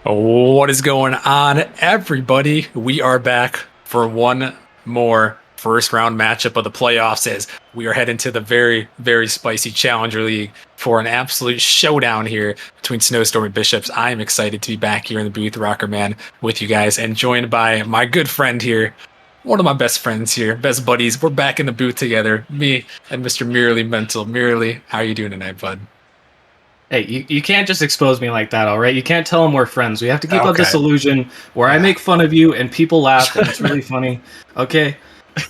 What is going on, everybody? We are back for one more first round matchup of the playoffs as we are heading to the very, very spicy Challenger League for an absolute showdown here between Snowstorm and Bishops. I am excited to be back here in the booth, Rocker Man, with you guys and joined by my good friend here, one of my best friends here, best buddies. We're back in the booth together, me and Mr. Merely Mental. Merely, how are you doing tonight, bud? Hey, you can't just expose me like that, all right? You can't tell them we're friends. We have to keep up this Okay. illusion where I Yeah. make fun of you and people laugh and it's really funny. Okay?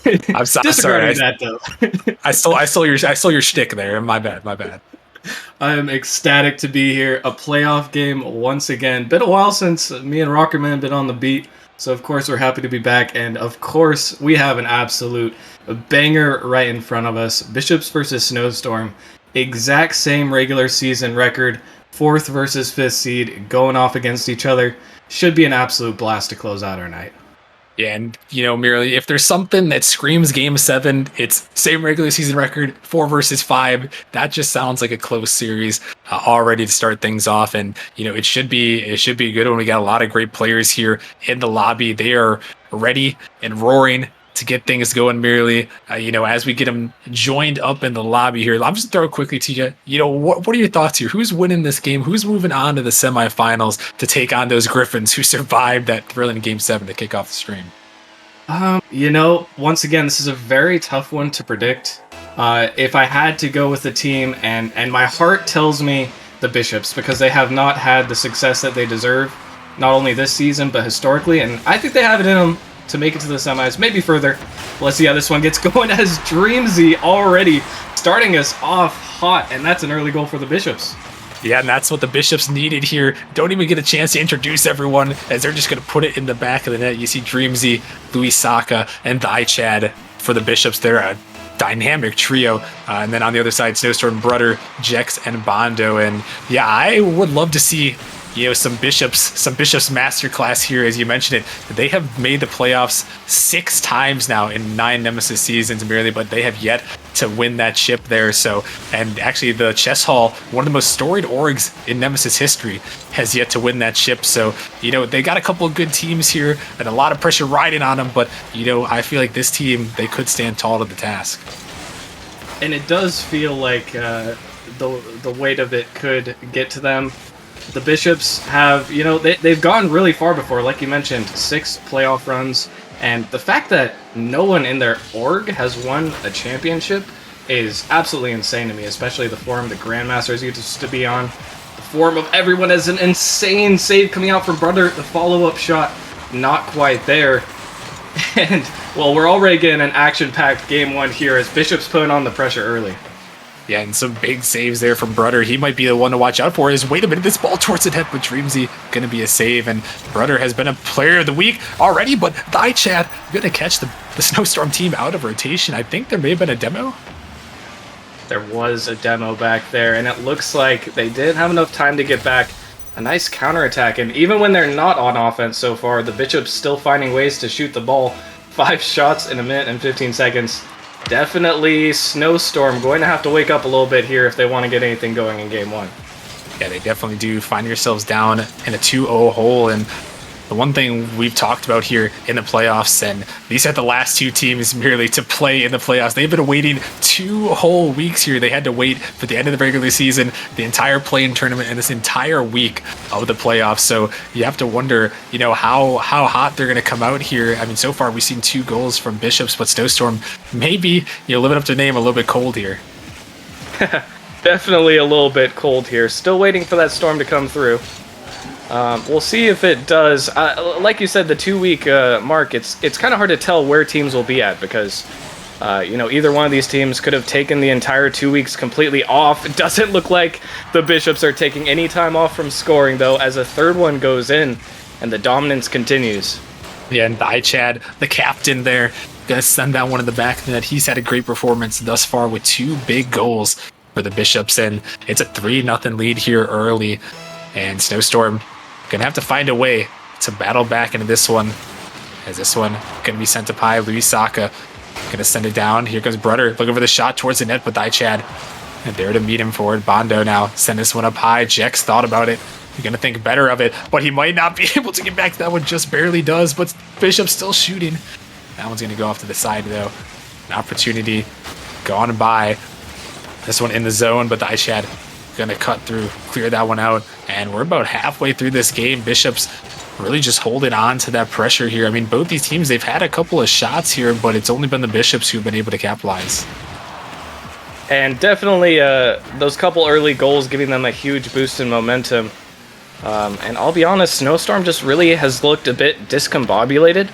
Sorry. Disregarding that, though. I stole your shtick there. My bad. My bad. I am ecstatic to be here. A playoff game once again. Been a while since me and Rockerman been on the beat, so of course we're happy to be back. And of course we have an absolute banger right in front of us. Bishops versus Snowstorm. Exact same regular season record. Fourth versus fifth seed going off against each other. Should be an absolute blast to close out our night. Yeah, and merely if there's something that screams Game 7, it's same regular season record, 4 versus 5. That just sounds like a close series already to start things off, and it should be a good one. We got a lot of great players here in the lobby. They are ready and roaring to get things going. Merely, as we get them joined up in the lobby here, I'm just throw it quickly to you. What are your thoughts here? Who's winning this game? Who's moving on to the semifinals to take on those Gryphons who survived that thrilling Game 7 to kick off the stream? Once again, this is a very tough one to predict. If I had to go with the team, and my heart tells me the Bishops, because they have not had the success that they deserve, not only this season, but historically, and I think they have it in them to make it to the semis, maybe further. Let's see how this one gets going as Dreamzy already starting us off hot, and that's an early goal for the Bishops. Yeah, and that's what the Bishops needed here. Don't even get a chance to introduce everyone as they're just going to put it in the back of the net. You see Dreamzy, Louis Saka, and Chad for the Bishops. They're a dynamic trio. And then on the other side, Snowstorm, Brudder, Jex, and Bondo. And yeah, I would love to see some Bishops masterclass here. As you mentioned it, they have made the playoffs 6 times now in 9 Nemesis seasons merely, but they have yet to win that ship there. So, and actually the Chess Hall, one of the most storied orgs in Nemesis history, has yet to win that ship. So, they got a couple of good teams here and a lot of pressure riding on them, but I feel like this team, they could stand tall to the task. And it does feel like the weight of it could get to them. The Bishops have, they've gone really far before, like you mentioned, 6 playoff runs, and the fact that no one in their org has won a championship is absolutely insane to me, especially the form the Grandmasters used to be on. The form of everyone as an insane save coming out from Brother, the follow-up shot, not quite there. And, well, we're already getting an action-packed game 1 here as Bishops putting on the pressure early. Yeah, and some big saves there from Brudder. He might be the one to watch out for. Wait a minute, this ball towards the net, but Dreamzy going to be a save. And Brudder has been a player of the week already, but Chad going to catch the Snowstorm team out of rotation. I think there may have been a demo. There was a demo back there, and it looks like they didn't have enough time to get back. A nice counterattack, and even when they're not on offense so far, the Bishops still finding ways to shoot the ball. 5 shots in a minute and 15 seconds. Definitely Snowstorm going to have to wake up a little bit here if they want to get anything going in Game 1. Yeah, they definitely do find yourselves down in a 2-0 hole. And the one thing we've talked about here in the playoffs, and these are the last 2 teams merely to play in the playoffs. They've been waiting 2 whole weeks here. They had to wait for the end of the regular season, the entire play-in tournament, and this entire week of the playoffs. So you have to wonder, how hot they're going to come out here. I mean, so far we've seen 2 goals from Bishops, but Snowstorm maybe, living up to their name, a little bit cold here. Definitely a little bit cold here. Still waiting for that storm to come through. We'll see if it does. Like you said, the 2-week mark, it's kind of hard to tell where teams will be at because, either one of these teams could have taken the entire 2 weeks completely off. It doesn't look like the Bishops are taking any time off from scoring, though, as a third one goes in and the dominance continues. Yeah, and Chad, the captain there, gonna send down one in the back of the net. He's had a great performance thus far with 2 big goals for the Bishops, and it's a 3-0 lead here early. And Snowstorm gonna have to find a way to battle back into this one, as this one gonna be sent up high. Louis Saka gonna send it down. Here comes Brudder looking for the shot towards the net, but Chad and there to meet him for it. Bondo now send this one up high. Jex thought about it, You're going to think better of it, but he might not be able to get back to that one. Just barely does, but Bishop's still shooting. That one's going to go off to the side, though. An opportunity gone by. This one in the zone, but the iChad going to cut through, clear that one out. And we're about halfway through this game. Bishop's really just holding on to that pressure here. I mean, both these teams, they've had a couple of shots here, but it's only been the Bishops who've been able to capitalize. And definitely those couple early goals giving them a huge boost in momentum. And I'll be honest, Snowstorm just really has looked a bit discombobulated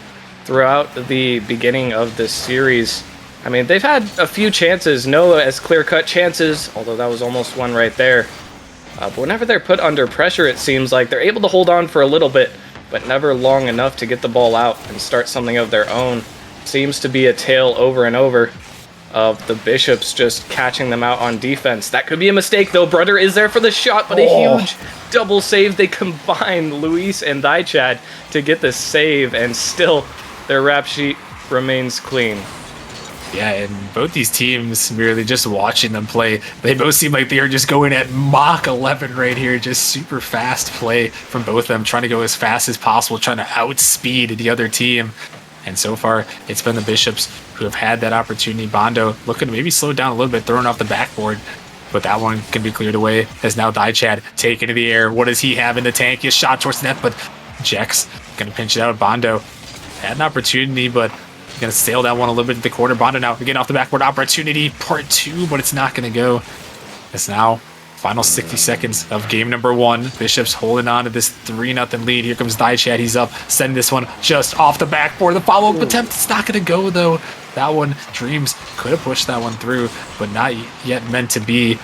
throughout the beginning of this series. I mean, they've had a few chances, no as clear-cut chances, although that was almost one right there. But whenever they're put under pressure, it seems like they're able to hold on for a little bit, but never long enough to get the ball out and start something of their own. Seems to be a tale over and over of the Bishops just catching them out on defense. That could be a mistake, though. Brother is there for the shot, but a huge double save. They combine Luis and iChad to get the save, and still their rap sheet remains clean. Yeah, and both these teams, merely just watching them play, they both seem like they are just going at Mach 11 right here. Just super fast play from both of them, trying to go as fast as possible, trying to outspeed the other team. And so far, it's been the Bishops who have had that opportunity. Bondo looking to maybe slow down a little bit, throwing off the backboard. But that one can be cleared away as now iChad taken to the air. What does he have in the tank? His shot towards the net, but Jex going to pinch it out. Bondo had an opportunity, but going to sail that one a little bit to the corner. Bondo now getting off the backboard. Opportunity part 2, but it's not going to go. It's now final 60 seconds of game number 1. Bishops holding on to this 3-0 lead. Here comes iChad. He's up, sending this one just off the backboard. The follow-up attempt, it's not going to go, though. That one, Dreams could have pushed that one through, but not yet meant to be.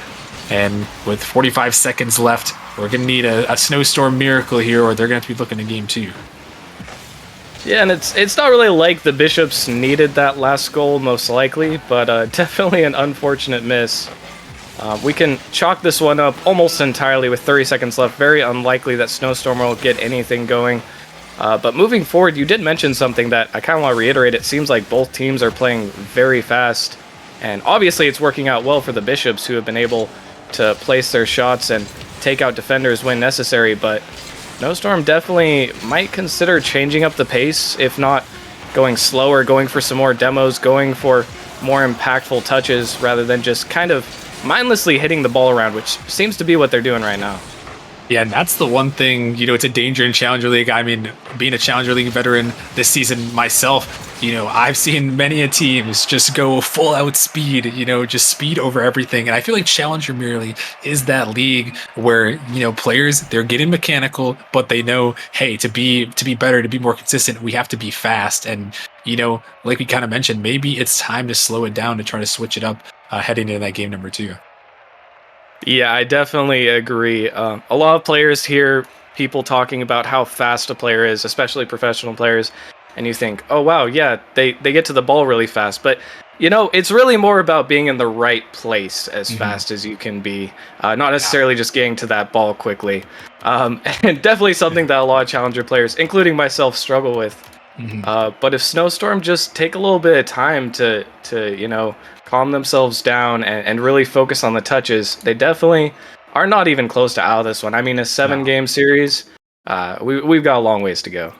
And with 45 seconds left, we're going to need a Snowstorm miracle here, or they're going to have to be looking at game 2. Yeah, and it's not really like the Bishops needed that last goal, most likely, but definitely an unfortunate miss. We can chalk this one up almost entirely with 30 seconds left. Very unlikely that Snowstorm will get anything going. But moving forward, you did mention something that I kind of want to reiterate. It seems like both teams are playing very fast, and obviously it's working out well for the Bishops, who have been able to place their shots and take out defenders when necessary, but Snowstorm definitely might consider changing up the pace, if not going slower, going for some more demos, going for more impactful touches rather than just kind of mindlessly hitting the ball around, which seems to be what they're doing right now. Yeah, and that's the one thing, it's a danger in Challenger League. I mean, being a Challenger League veteran this season myself, I've seen many teams just go full out speed, just speed over everything. And I feel like Challenger merely is that league where, players, they're getting mechanical, but they know, hey, to be better, to be more consistent, we have to be fast. And, like we kind of mentioned, maybe it's time to slow it down to try to switch it up heading into that game number 2. Yeah, I definitely agree. A lot of players hear people talking about how fast a player is, especially professional players, and you think, oh, wow, yeah, they get to the ball really fast. But, it's really more about being in the right place as fast as you can be, not necessarily just getting to that ball quickly. And definitely something that a lot of Challenger players, including myself, struggle with. But if Snowstorm just take a little bit of time to calm themselves down and really focus on the touches, they definitely are not even close to out of this one. I mean, a 7-game series, we've got a long ways to go.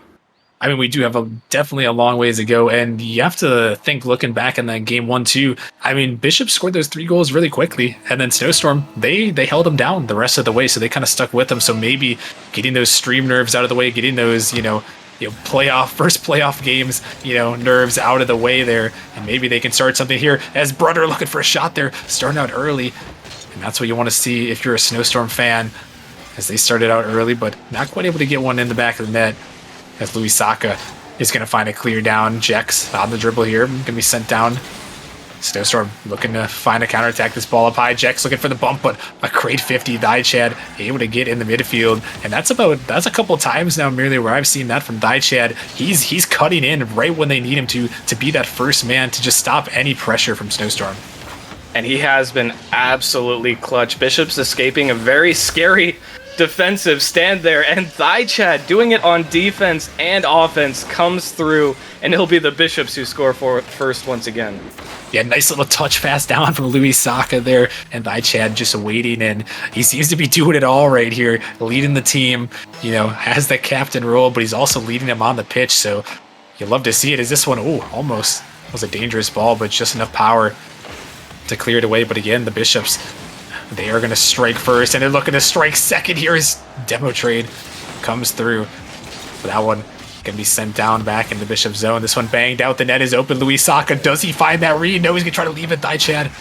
I mean, we do have definitely a long ways to go, and you have to think, looking back in that game 1-2, I mean, Bishop scored those 3 goals really quickly, and then Snowstorm, they held them down the rest of the way, so they kind of stuck with them. So maybe getting those stream nerves out of the way, getting those, first playoff games, nerves out of the way there, and maybe they can start something here as Brother looking for a shot there, starting out early, and that's what you want to see if you're a Snowstorm fan, as they started out early, but not quite able to get one in the back of the net, as Louis Saka is going to find a clear down. Jex on the dribble here, going to be sent down. Snowstorm looking to find a counterattack, this ball up high. Jex looking for the bump, but a great 50. iChad able to get in the midfield, and that's a couple times now merely where I've seen that from iChad. He's cutting in right when they need him to be that first man to just stop any pressure from Snowstorm. And he has been absolutely clutch. Bishop's escaping a very scary defensive stand there, and Chad doing it on defense and offense comes through, and it'll be the Bishops who score for first once again. Yeah, nice little touch pass down from Luisaka there, and Chad just waiting, and he seems to be doing it all right here, leading the team, has that captain role, but he's also leading them on the pitch, so you love to see it. Is this one, almost was a dangerous ball, but just enough power to clear it away. But again, the Bishops, they are going to strike first, and they're looking to strike second here as Demo Trade comes through. But that one going to be sent down back in the Bishop zone. This one banged out. The net is open. Luisaka, does he find that read? No, he's going to try to leave it. Chad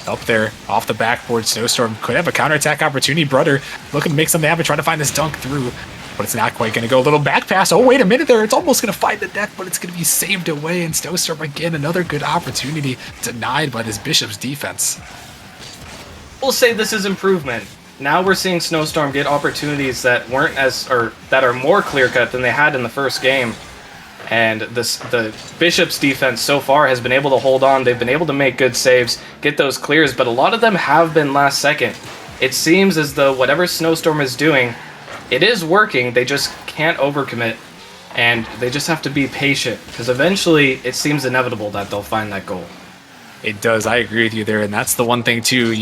up there off the backboard. Snowstorm could have a counterattack opportunity. Brother looking to make something happen, trying to find this dunk through. But it's not quite going to go. A little back pass. Oh, wait a minute there. It's almost going to find the net, but it's going to be saved away. And Snowstorm, again, another good opportunity denied by this Bishop's defense. We'll say this is improvement. Now we're seeing Snowstorm get opportunities that that are more clear-cut than they had in the first game. And the Bishop's defense so far has been able to hold on. They've been able to make good saves, get those clears, but a lot of them have been last second. It seems as though whatever Snowstorm is doing, it is working. They just can't overcommit, and they just have to be patient, because eventually it seems inevitable that they'll find that goal. It does. I agree with you there, and that's the one thing too.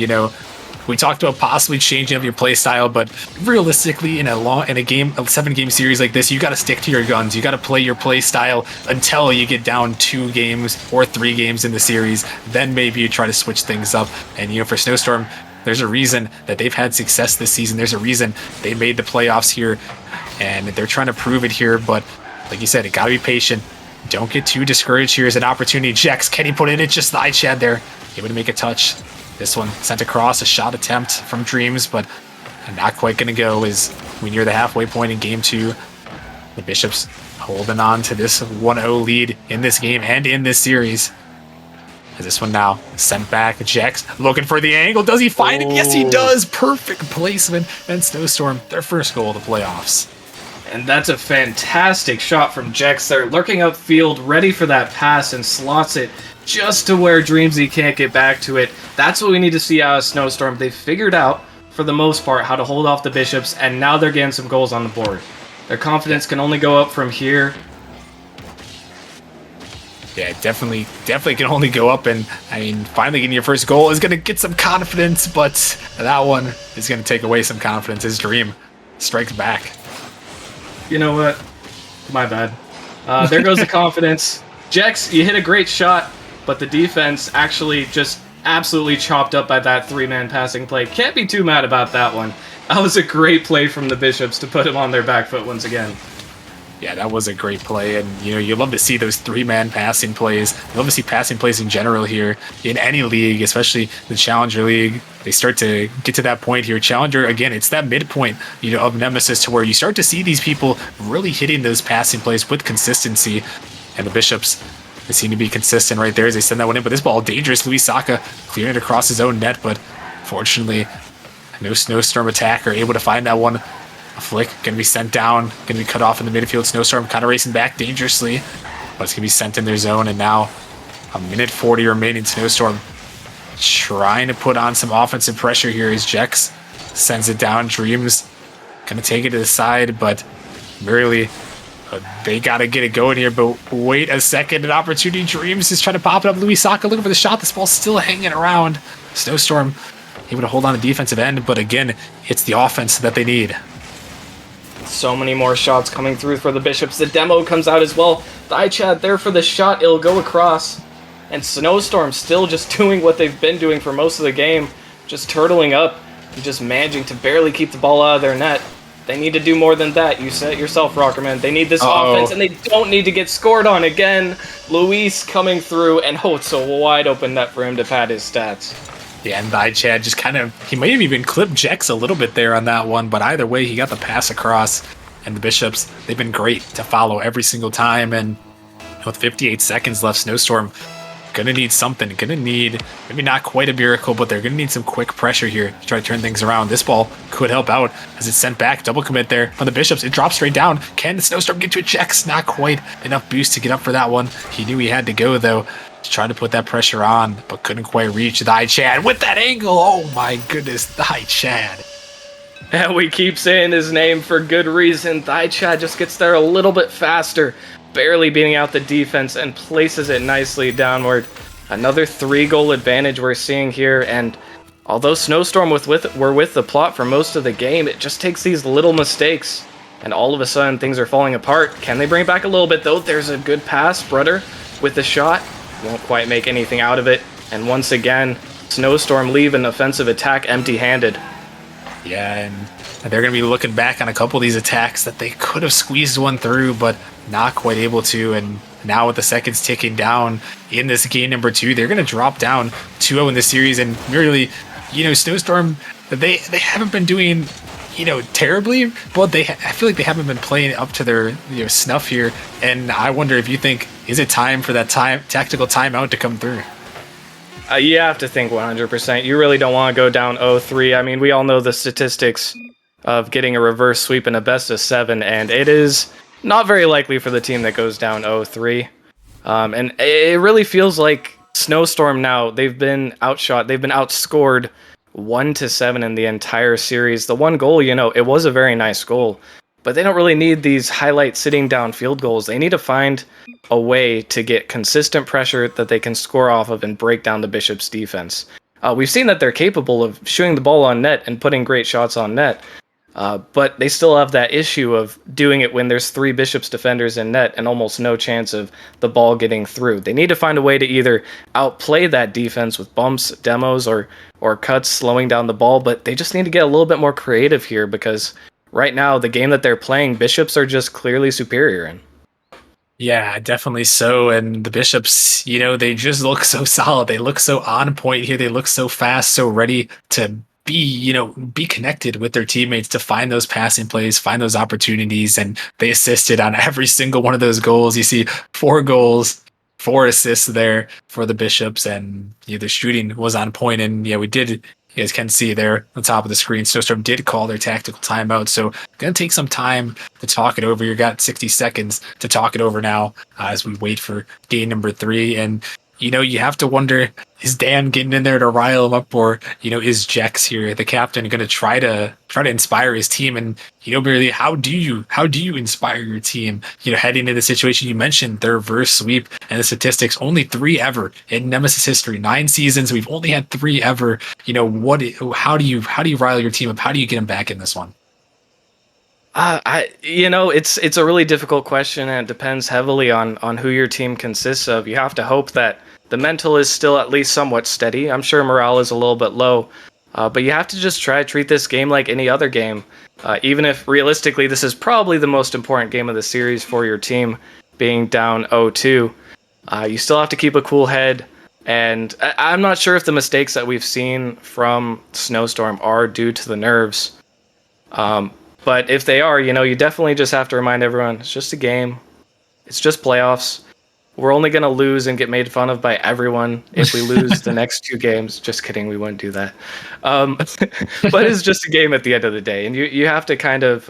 We talked about possibly changing up your play style, but realistically, in a 7-game series like this, you got to stick to your guns. You got to play your play style until you get down 2 games or 3 games in the series. Then maybe you try to switch things up. And for Snowstorm, there's a reason that they've had success this season. There's a reason they made the playoffs here, and they're trying to prove it here. But like you said, it got to be patient. Don't get too discouraged. Here's an opportunity. Jex, can he put it in? It's just the Chad there, able to make a touch. This one sent across, a shot attempt from Dreams, but not quite going to go as we near the halfway point in Game 2. The Bishops holding on to this 1-0 lead in this game and in this series. As this one now sent back, Jex looking for the angle. Does he find it? Yes, he does. Perfect placement. And Snowstorm, their first goal of the playoffs. And that's a fantastic shot from Jex there, lurking upfield, ready for that pass, and slots it just to where Dreamsy can't get back to it. That's what we need to see out of Snowstorm. They've figured out, for the most part, how to hold off the Bishops, and now they're getting some goals on the board. Their confidence can only go up from here. Yeah, definitely can only go up, and finally getting your first goal is going to get some confidence, but that one is going to take away some confidence. His Dream strikes back. You know what? My bad. There goes the confidence. Jex, you hit a great shot, but the defense actually just absolutely chopped up by that 3-man passing play. Can't be too mad about that one. That was a great play from the Bishops to put him on their back foot once again. Yeah, that was a great play, and you love to see those 3-man passing plays. You love to see passing plays in general here in any league, especially the Challenger League. They start to get to that point here. Challenger, again, it's that midpoint of Nemesis to where you start to see these people really hitting those passing plays with consistency. And the Bishops, they seem to be consistent right there as they send that one in. But this ball, dangerous. Luisaka clearing it across his own net, but fortunately, no Snowstorm attacker able to find that one. A flick, going to be sent down, going to be cut off in the midfield. Snowstorm kind of racing back dangerously, but it's going to be sent in their zone. And now, a minute 40 remaining. Snowstorm trying to put on some offensive pressure here as Jex sends it down. Dreams going to take it to the side, but merely they got to get it going here. But wait a second, an opportunity. Dreams is trying to pop it up. Luisaka looking for the shot. This ball's still hanging around. Snowstorm able to hold on the defensive end, but again, it's the offense that they need. So many more shots coming through for the Bishops. The demo comes out as well. Chad there for the shot. It'll go across. And Snowstorm still just doing what they've been doing for most of the game. Just turtling up and just managing to barely keep the ball out of their net. They need to do more than that. You said it yourself, Rockerman. They need this offense, and they don't need to get scored on again. Luis coming through, and it's a wide open net for him to pad his stats. Yeah, and Chad just he might have even clipped Jex a little bit there on that one, but either way, he got the pass across. And the Bishops, they've been great to follow every single time. And with 58 seconds left, Snowstorm gonna need something. Gonna need, maybe not quite a miracle, but they're gonna need some quick pressure here to try to turn things around. This ball could help out as it's sent back. Double commit there from the Bishops. It drops straight down. Can Snowstorm get to a Jex? Not quite enough boost to get up for that one. He knew he had to go, though, to try to put that pressure on, but couldn't quite reach. Chad with that angle. Oh my goodness, Chad. And we keep saying his name for good reason. Chad just gets there a little bit faster, barely beating out the defense and places it nicely downward. Another 3-goal advantage we're seeing here, and although Snowstorm were with the plot for most of the game, it just takes these little mistakes, and all of a sudden things are falling apart. Can they bring it back a little bit though? There's a good pass, Brudder with the shot. Won't quite make anything out of it, and once again, Snowstorm leave an offensive attack empty-handed. Yeah, and they're going to be looking back on a couple of these attacks that they could have squeezed one through, but not quite able to. And now with the seconds ticking down in this game number 2, they're going to drop down 2-0 in the series. And really, Snowstorm, they haven't been doing, terribly, but I feel like they haven't been playing up to their snuff here. And I wonder if you think, is it time for that tactical timeout to come through? You have to think 100%. You really don't want to go down 0-3. I mean, we all know the statistics of getting a reverse sweep in a best of 7, and it is not very likely for the team that goes down 0-3. And it really feels like Snowstorm now, they've been outshot, they've been outscored 1-7 in the entire series. The one goal, it was a very nice goal, but they don't really need these highlight sitting down field goals. They need to find a way to get consistent pressure that they can score off of and break down the Bishops' defense. We've seen that they're capable of shooting the ball on net and putting great shots on net, but they still have that issue of doing it when there's 3 Bishops defenders in net and almost no chance of the ball getting through. They need to find a way to either outplay that defense with bumps, demos, or cuts slowing down the ball, but they just need to get a little bit more creative here, because right now, the game that they're playing, Bishops are just clearly superior in. Yeah, definitely so. And the Bishops, they just look so solid. They look so on point here. They look so fast, so ready to be connected with their teammates, to find those passing plays, find those opportunities. And they assisted on every single one of those goals. You see 4 goals, 4 assists there for the Bishops. And the shooting was on point. And we did... You guys can see there on the top of the screen, Snowstorm did call their tactical timeout. So going to take some time to talk it over. You got 60 seconds to talk it over now as we wait for game number 3. And, you have to wonder, is Dan getting in there to rile him up, or, is Jex here, the captain, going to try to inspire his team? And, really, how do you inspire your team, heading into the situation? You mentioned their reverse sweep and the statistics, only 3 ever in Nemesis history, 9 seasons. We've only had 3 ever. How do you rile your team up? How do you get them back in this one? It's a really difficult question, and it depends heavily on who your team consists of. You have to hope that the mental is still at least somewhat steady. I'm sure morale is a little bit low, but you have to just try to treat this game like any other game. Even if realistically this is probably the most important game of the series for your team, being down 0-2, you still have to keep a cool head. And I'm not sure if the mistakes that we've seen from Snowstorm are due to the nerves. But if they are, you definitely just have to remind everyone, it's just a game. It's just playoffs. We're only going to lose and get made fun of by everyone if we lose the next 2 games. Just kidding, we wouldn't do that. But it's just a game at the end of the day. And you have to kind of...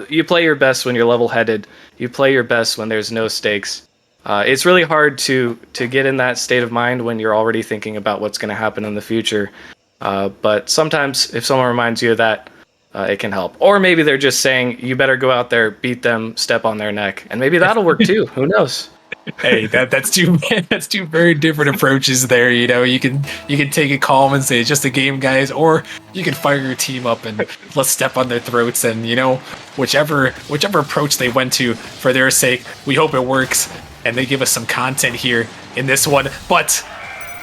you play your best when you're level-headed. You play your best when there's no stakes. It's really hard to get in that state of mind when you're already thinking about what's going to happen in the future. But sometimes if someone reminds you of that, it can help. Or maybe they're just saying, you better go out there, beat them, step on their neck. And maybe that'll work too. Who knows? Hey, that's two very different approaches there. You can take it calm and say it's just a game, guys, or you can fire your team up and let's step on their throats. And whichever approach they went to for their sake, we hope it works and they give us some content here in this one. But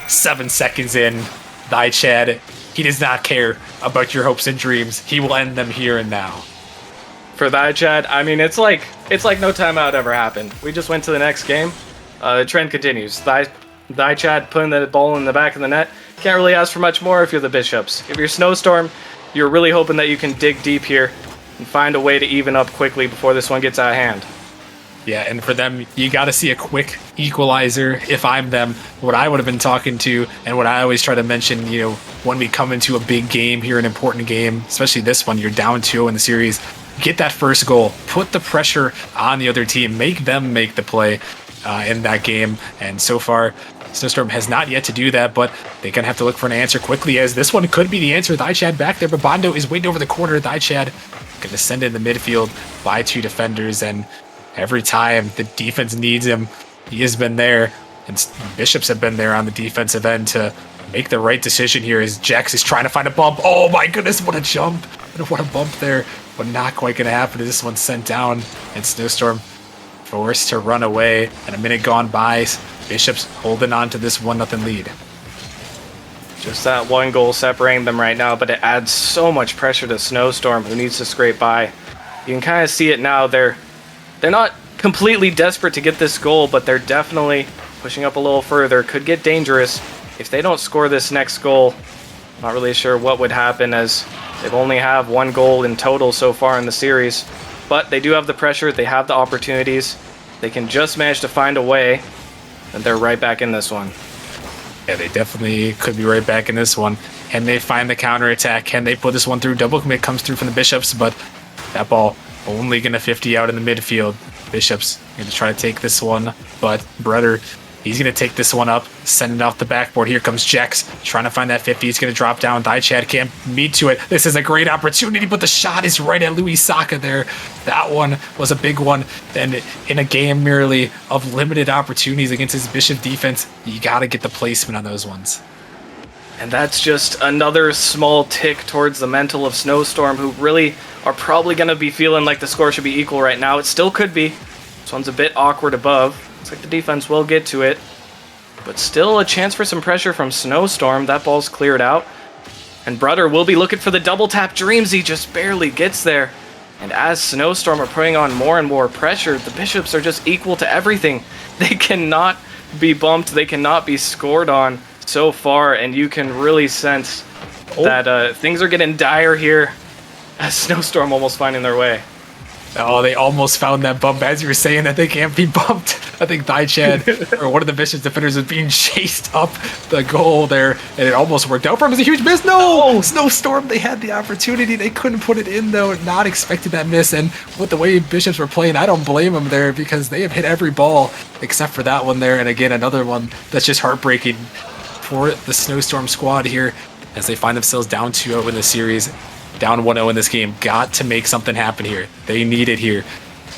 7 seconds in, Chad, he does not care about your hopes and dreams. He will end them here and now. For Chad, I mean, it's like no timeout ever happened. We just went to the next game. The trend continues. Chad putting the ball in the back of the net. Can't really ask for much more if you're the Bishops. If you're Snowstorm, you're really hoping that you can dig deep here and find a way to even up quickly before this one gets out of hand. Yeah, and for them, you got to see a quick equalizer. If I'm them, what I would have been talking to, and what I always try to mention, when we come into a big game here, an important game, especially this one, you're down 2 in the series, get that first goal, put the pressure on the other team, make them make the play in that game. And so far, Snowstorm has not yet to do that, but they're going to have to look for an answer quickly, as this one could be the answer. Chad back there, but Bondo is waiting over the corner. Chad going to send it in the midfield by 2 defenders, and every time the defense needs him, he has been there, and Bishops have been there on the defensive end to make the right decision here as Jax is trying to find a bump. Oh my goodness, what a jump. What a bump there, but not quite going to happen. This one's sent down, and Snowstorm forced to run away, and a minute gone by. Bishops holding on to this 1-0 lead. Just that 1 goal separating them right now, but it adds so much pressure to Snowstorm, who needs to scrape by. You can kind of see it now. They're not completely desperate to get this goal, but they're definitely pushing up a little further. Could get dangerous if they don't score this next goal. Not really sure what would happen, as they've only have 1 goal in total so far in the series. But they do have the pressure, they have the opportunities. They can just manage to find a way, and they're right back in this one. Yeah, they definitely could be right back in this one. Can they find the counterattack? Can they put this one through? Double commit comes through from the Bishops, but that ball only going to 50 out in the midfield. Bishops going to try to take this one, but Brother, he's going to take this one up, send it off the backboard. Here comes Jax, trying to find that 50. He's going to drop down. Chad can't meet to it. This is a great opportunity, but the shot is right at Louis Saka there. That one was a big one. And in a game merely of limited opportunities against his Bishop defense, you got to get the placement on those ones. And that's just another small tick towards the mental of Snowstorm, who really are probably going to be feeling like the score should be equal right now. It still could be. This one's a bit awkward above. Looks like the defense will get to it. But still a chance for some pressure from Snowstorm. That ball's cleared out. And Brother will be looking for the double tap. Dreamsy just barely gets there. And as Snowstorm are putting on more and more pressure, the Bishops are just equal to everything. They cannot be bumped. They cannot be scored on so far. And you can really sense that things are getting dire here as Snowstorm almost finding their way. Oh, they almost found that bump. As you were saying that they can't be bumped, I think Chad or one of the Bishops defenders was being chased up the goal there, and it almost worked out for him. It was a huge miss. No! Snowstorm, they had the opportunity. They couldn't put it in, though. Not expecting that miss, and with the way Bishops were playing, I don't blame them there, because they have hit every ball except for that one there, and again, another one that's just heartbreaking for the Snowstorm squad here as they find themselves down 2-0 in the series. Down 1-0 in this game. Got to make something happen here. They need it here.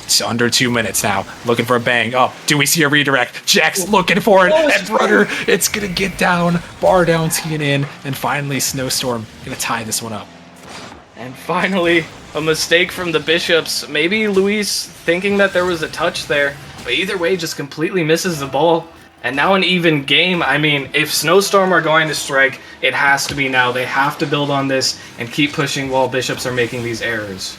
It's under 2 minutes now. Looking for a bang. Oh, do we see a redirect? Jack's looking for it. And Brother, it's going to get down. Bar down, teeing in. And finally, Snowstorm going to tie this one up. And finally, a mistake from the Bishops. Maybe Luis thinking that there was a touch there. But either way, just completely misses the ball. And now an even game. I mean, if Snowstorm are going to strike, it has to be now. They have to build on this and keep pushing while Bishops are making these errors.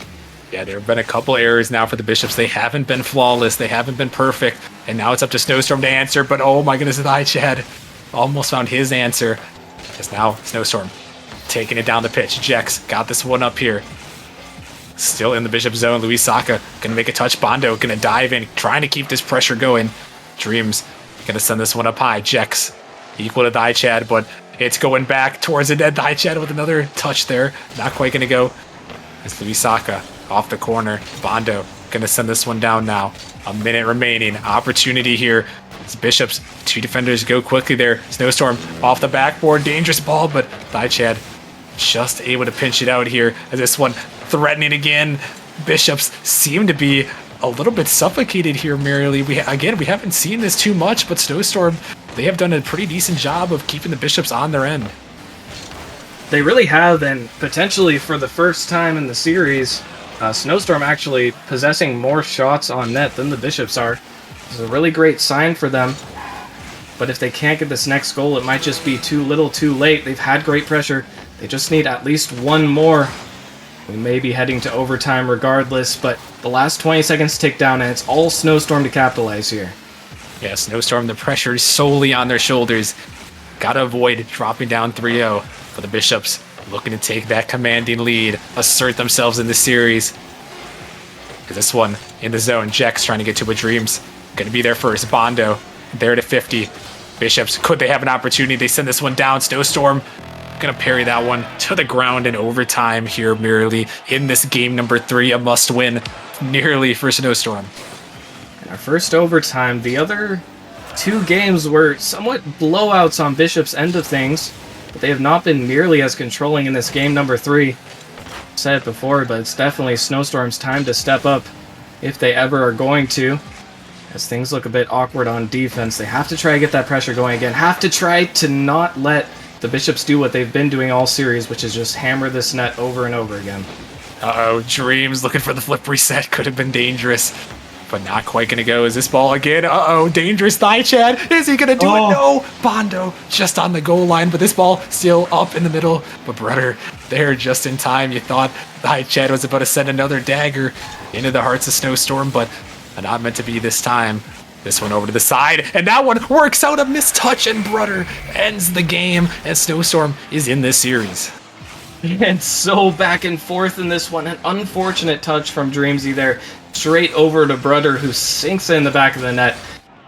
Yeah, there have been a couple errors now for the Bishops. They haven't been flawless. They haven't been perfect. And now it's up to Snowstorm to answer. But oh my goodness, Chad almost found his answer. As now Snowstorm taking it down the pitch. Jex got this one up here. Still in the Bishop zone. Louis Saka going to make a touch. Bondo going to dive in, trying to keep this pressure going. Dreams going to send this one up high. Jex equal to Chad, but it's going back towards the net. Chad with another touch there. Not quite going to go. It's Louis Saka off the corner. Bondo going to send this one down now. A minute remaining. Opportunity here. It's Bishops. 2 defenders go quickly there. Snowstorm off the backboard. Dangerous ball, but Chad just able to pinch it out here. As this one threatening again. Bishops seem to be a little bit suffocated here, merely. We haven't seen this too much, but Snowstorm, they have done a pretty decent job of keeping the Bishops on their end. They really have, and potentially for the first time in the series, Snowstorm actually possessing more shots on net than the Bishops are. It's a really great sign for them. But if they can't get this next goal, it might just be too little too late. They've had great pressure. They just need at least one more. We may be heading to overtime regardless, but the last 20 seconds tick down, and it's all Snowstorm to capitalize here. Yeah, Snowstorm, the pressure is solely on their shoulders. Gotta avoid dropping down 3-0 for the Bishops. Looking to take that commanding lead, assert themselves in the series. This one in the zone, Jex trying to get to a Dreams. Gonna be there first. Bondo there to 50. Bishops, could they have an opportunity? They send this one down. Snowstorm gonna parry that one to the ground in overtime here, merely in this game number 3, a must-win nearly for Snowstorm. In our first overtime, the other 2 games were somewhat blowouts on Bishop's end of things, but they have not been nearly as controlling in this game number 3. Said it before, but it's definitely Snowstorm's time to step up if they ever are going to. As things look a bit awkward on defense, they have to try to get that pressure going again. Have to try to not let the Bishops do what they've been doing all series, which is just hammer this net over and over again. Uh-oh, Dreams looking for the flip reset. Could have been dangerous, but not quite going to go. Is this ball again? Uh-oh, dangerous thigh, Chad. Is he going to do it? No. Bondo just on the goal line, but this ball still up in the middle. But brother, there just in time. You thought thigh Chad was about to send another dagger into the hearts of Snowstorm, but not meant to be this time. This one over to the side, and that one works out, a missed touch, and brother ends the game, and Snowstorm is in this series. And so back and forth in this one. An unfortunate touch from Dreamsy there, straight over to Brother, who sinks in the back of the net.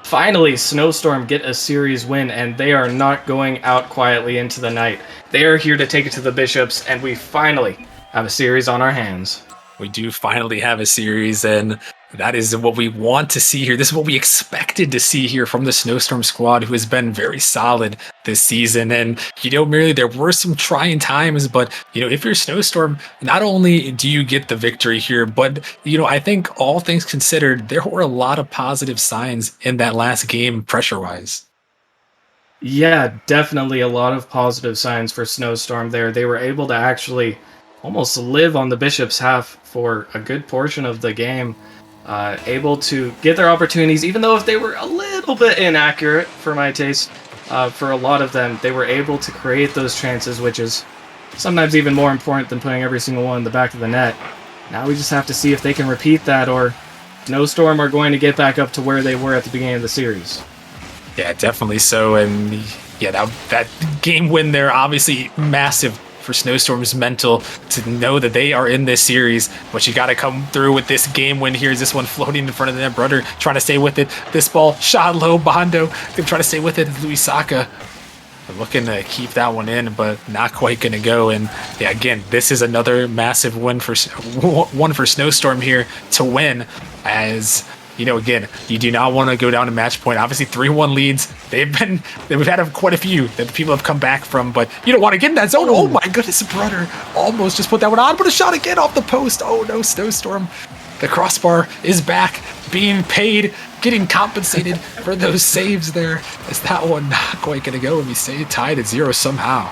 Finally, Snowstorm get a series win, and they are not going out quietly into the night. They are here to take it to the Bishops, and we finally have a series on our hands. We do finally have a series, and that is what we want to see here. This is what we expected to see here from the Snowstorm squad, who has been very solid this season. And, merely there were some trying times, but, if you're Snowstorm, not only do you get the victory here, but, I think all things considered, there were a lot of positive signs in that last game pressure-wise. Yeah, definitely a lot of positive signs for Snowstorm there. They were able to actually almost live on the Bishop's half for a good portion of the game. Able to get their opportunities, even though if they were a little bit inaccurate for my taste, for a lot of them, they were able to create those chances, which is sometimes even more important than putting every single one in the back of the net. Now we just have to see if they can repeat that, or Snowstorm are going to get back up to where they were at the beginning of the series. Yeah, definitely so. And yeah, that game win there, obviously massive for Snowstorm's mental to know that they are in this series, but you got to come through with this game win here. Is this one floating in front of the net? Brother trying to stay with it. This ball shot low. Bondo trying to stay with it. Luisaka looking to keep that one in, but not quite going to go. And yeah, again, this is another massive win for Snowstorm here to win, as again, you do not want to go down to match point. Obviously, 3-1 leads. We've had quite a few that people have come back from, but you don't want to get in that zone. Oh my goodness, brother. Almost just put that one on, but a shot again off the post. Oh no, Snowstorm. The crossbar is back, being paid, getting compensated for those saves there. Is that one not quite going to go, and we stay tied at 0 somehow?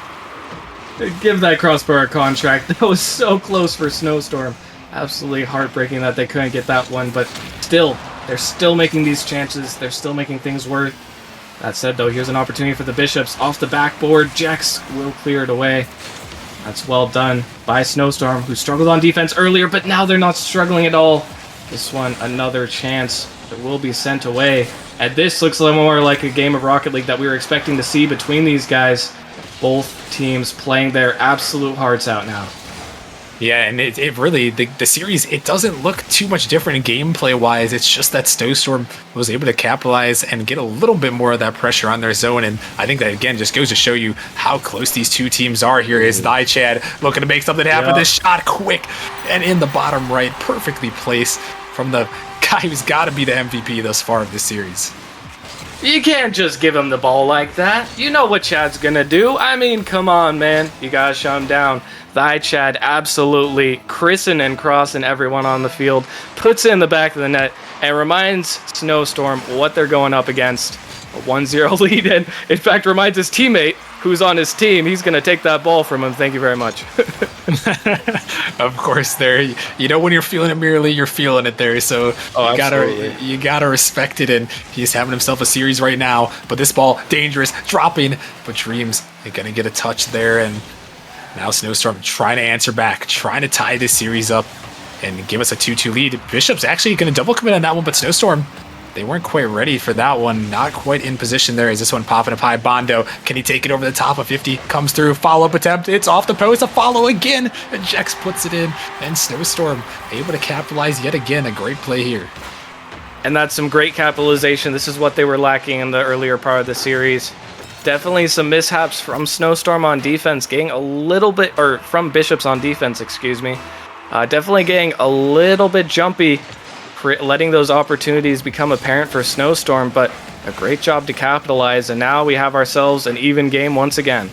Give that crossbar a contract. That was so close for Snowstorm. Absolutely heartbreaking that they couldn't get that one, but still, they're still making these chances. They're still making things work. That said, though, here's an opportunity for the Bishops. Off the backboard, Jax will clear it away. That's well done by Snowstorm, who struggled on defense earlier, but now they're not struggling at all. This one, another chance that will be sent away. And this looks a little more like a game of Rocket League that we were expecting to see between these guys. Both teams playing their absolute hearts out now. Yeah, and it really, the series, it doesn't look too much different gameplay-wise. It's just that Snowstorm was able to capitalize and get a little bit more of that pressure on their zone, and I think that, again, just goes to show you how close these two teams are here. Is Thigh Chad looking to make something happen. This shot quick and in the bottom right, perfectly placed from the guy who's got to be the MVP thus far of this series. You can't just give him the ball like that. You know what Chad's gonna do. I mean, come on, man. You gotta shut him down. Thigh Chad absolutely christening and crossing everyone on the field, puts it in the back of the net, and reminds Snowstorm what they're going up against. A 1-0 lead, and in fact reminds his teammate, who's on his team, he's going to take that ball from him. Thank you very much. Of course, there. When you're feeling it merely, you're feeling it there. So you gotta respect it, and he's having himself a series right now. But this ball, dangerous, dropping, but Dreams are going to get a touch there, and now Snowstorm trying to answer back, trying to tie this series up and give us a 2-2 lead. Bishop's actually going to double commit on that one, but Snowstorm, they weren't quite ready for that one. Not quite in position there. Is this one popping up high? Bondo, can he take it over the top of 50? Comes through, follow-up attempt. It's off the post, a follow again. And Jex puts it in, and Snowstorm able to capitalize yet again. A great play here. And that's some great capitalization. This is what they were lacking in the earlier part of the series. Definitely some mishaps from Snowstorm on defense, getting a little bit, or from Bishops on defense, excuse me. Definitely getting a little bit jumpy, letting those opportunities become apparent for Snowstorm, but a great job to capitalize, and now we have ourselves an even game once again.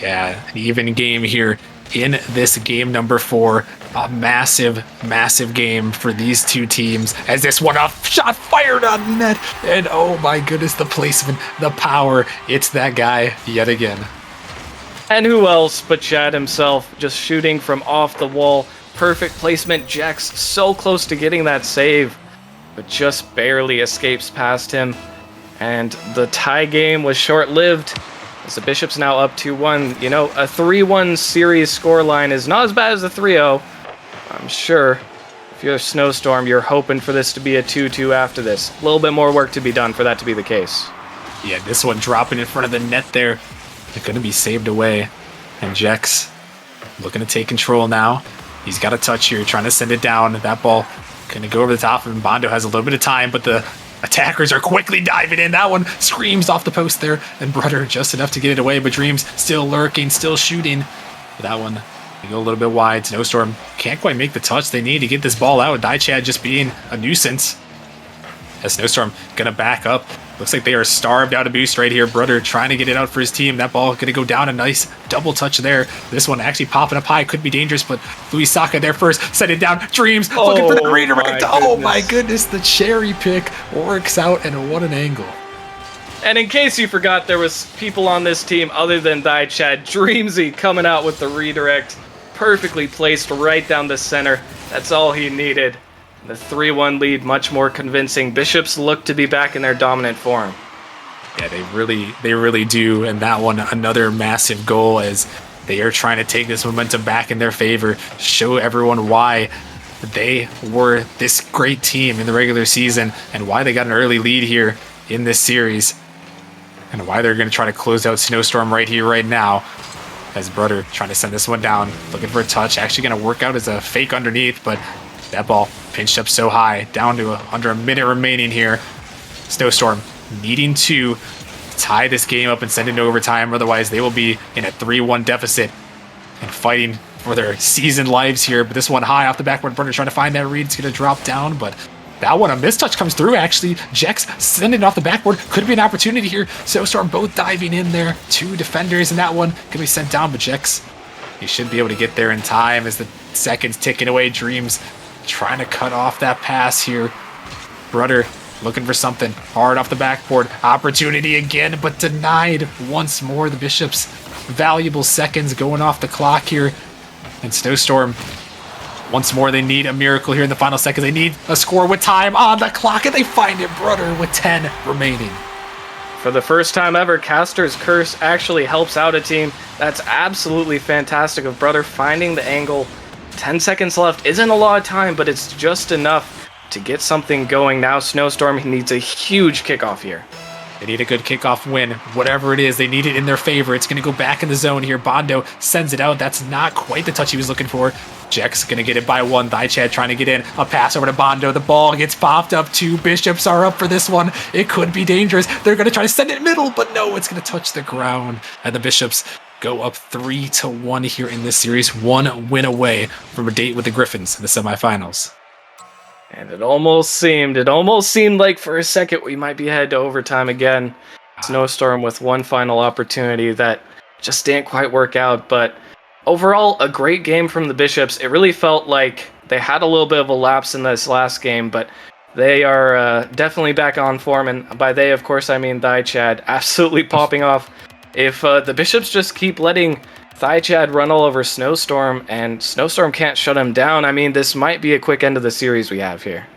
Yeah, an even game here in this game number 4. A massive, massive game for these two teams as this one off shot fired on net. And oh my goodness, the placement, the power. It's that guy yet again. And who else but Chad himself, just shooting from off the wall. Perfect placement. Jex so close to getting that save, but just barely escapes past him. And the tie game was short-lived, as the Bishops now up 2-1. You know, a 3-1 series scoreline is not as bad as a 3-0. I'm sure if you're Snowstorm, you're hoping for this to be a 2-2 after this. A little bit more work to be done for that to be the case. Yeah, this one dropping in front of the net there. It's going to be saved away. And Jex looking to take control now. He's got a touch here, trying to send it down. That ball going to go over the top of him. Bondo has a little bit of time, but the attackers are quickly diving in. That one screams off the post there. And Brudder just enough to get it away, but Dreams still lurking, still shooting. But that one, they go a little bit wide. Snowstorm can't quite make the touch they need to get this ball out. Chad just being a nuisance. As Snowstorm going to back up. Looks like they are starved out of boost right here. Brudder trying to get it out for his team. That ball going to go down. A nice double touch there. This one actually popping up high. Could be dangerous, but Luisaka there first. Set it down. Dreams looking for the redirect. Oh my goodness. The cherry pick works out, and what an angle. And in case you forgot, there was people on this team other than Chad. Dreamsy coming out with the redirect. Perfectly placed right down the center. That's all he needed. The 3-1 lead, much more convincing. Bishops look to be back in their dominant form. Yeah, they really do. And that one, another massive goal as they are trying to take this momentum back in their favor, show everyone why they were this great team in the regular season and why they got an early lead here in this series and why they're going to try to close out Snowstorm right here, right now. As Brudder trying to send this one down, looking for a touch, actually going to work out as a fake underneath, but that ball pinched up so high, down to under a minute remaining here. Snowstorm needing to tie this game up and send it to overtime, otherwise they will be in a 3-1 deficit and fighting for their season lives here. But this one high off the backboard, Brudder trying to find that read. It's going to drop down, but that one, a mistouch comes through, actually. Jex sending it off the backboard. Could be an opportunity here. Snowstorm both diving in there. 2 defenders, and that one can be sent down, but Jex, he should be able to get there in time as the seconds ticking away. Dreams trying to cut off that pass here. Brudder looking for something hard off the backboard. Opportunity again, but denied once more. The Bishops, valuable seconds going off the clock here. And Snowstorm, once more, they need a miracle here in the final seconds. They need a score with time on the clock, and they find it. Brudder with 10 remaining. For the first time ever, Caster's Curse actually helps out a team. That's absolutely fantastic of Brudder finding the angle. 10 seconds left isn't a lot of time, but it's just enough to get something going. Now Snowstorm needs a huge kickoff here. They need a good kickoff win. Whatever it is, they need it in their favor. It's going to go back in the zone here. Bondo sends it out. That's not quite the touch he was looking for. Jex going to get it by 1. Chad trying to get in. A pass over to Bondo. The ball gets popped up. 2 Bishops are up for this one. It could be dangerous. They're going to try to send it middle, but no, it's going to touch the ground. And the Bishops go up 3-1 here in this series. 1 win away from a date with the Gryphons in the semifinals. And it almost seemed like for a second we might be headed to overtime again. Snowstorm with one final opportunity that just didn't quite work out, but overall a great game from the Bishops. It really felt like they had a little bit of a lapse in this last game, but they are definitely back on form, and by they, of course, I mean Chad, absolutely popping off. If the Bishops just keep letting Chad run all over Snowstorm, and Snowstorm can't shut him down, I mean, this might be a quick end of the series we have here.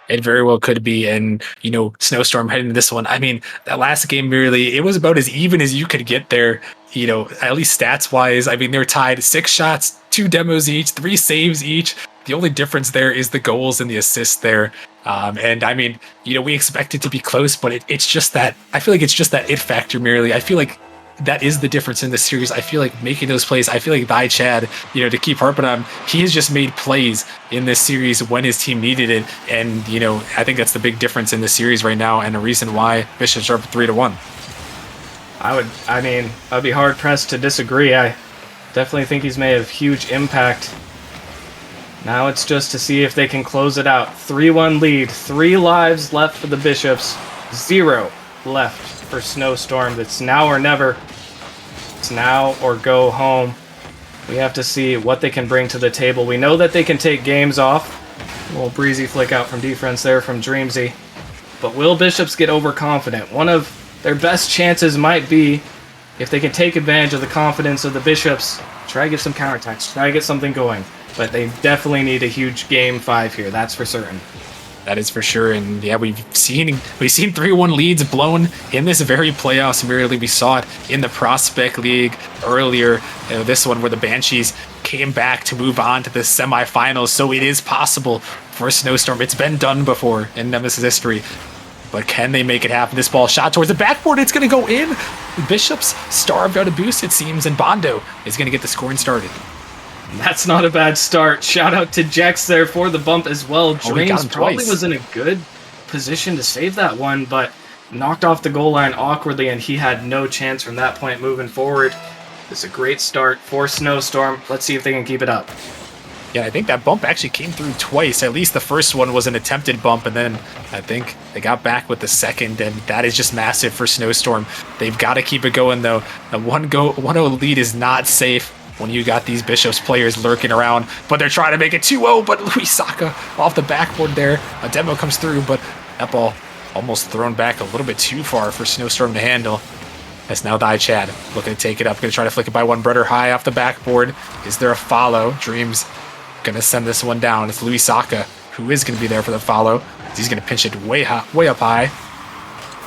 It very well could be, and, you know, Snowstorm heading to this one. I mean, that last game, really, it was about as even as you could get there, you know, at least stats-wise. I mean, they're tied 6 shots, 2 demos each, 3 saves each. The only difference there is the goals and the assists there. And, I mean, you know, we expect it to be close, but it's just that, I feel like it's just that it factor merely. I feel like that is the difference in this series. I feel like making those plays, I feel like Chad, you know, to keep harping on, he has just made plays in this series when his team needed it. And, you know, I think that's the big difference in the series right now and a reason why Bishops are up 3-1. I'd be hard pressed to disagree. I definitely think he's made a huge impact. Now it's just to see if they can close it out. 3-1 lead, 3 lives left for the Bishops. 0 left for Snowstorm. It's now or never. It's now or go home. We have to see what they can bring to the table. We know that they can take games off. A little breezy flick out from defense there from Dreamsy. But will Bishops get overconfident? One of their best chances might be, if they can take advantage of the confidence of the Bishops, try to get some counterattacks, try to get something going. But they definitely need a huge game 5 here, that's for certain. That is for sure, and yeah, we've seen 3-1 leads blown in this very playoffs. Merely we saw it in the Prospect League earlier. This one where the Banshees came back to move on to the semifinals. So it is possible for Snowstorm. It's been done before in Nemesis history, but can they make it happen? This ball shot towards the backboard. It's going to go in. Bishops starved out a boost, it seems, and Bondo is going to get the scoring started. That's not a bad start. Shout out to Jex there for the bump as well. Dreams probably was in a good position to save that one, but knocked off the goal line awkwardly, and he had no chance from that point moving forward. It's a great start for Snowstorm. Let's see if they can keep it up. Yeah, I think that bump actually came through twice. At least the first one was an attempted bump, and then I think they got back with the second, and that is just massive for Snowstorm. They've got to keep it going, though. The 1-0 lead is not safe when you got these Bishops players lurking around, but they're trying to make it 2-0, but Luis Saka off the backboard there. A demo comes through, but that ball almost thrown back a little bit too far for Snowstorm to handle. As now Chad looking to take it up, going to try to flick it by one brother high off the backboard. Is there a follow? Dreams going to send this one down. It's Luis Saka who is going to be there for the follow. He's going to pinch it way up high.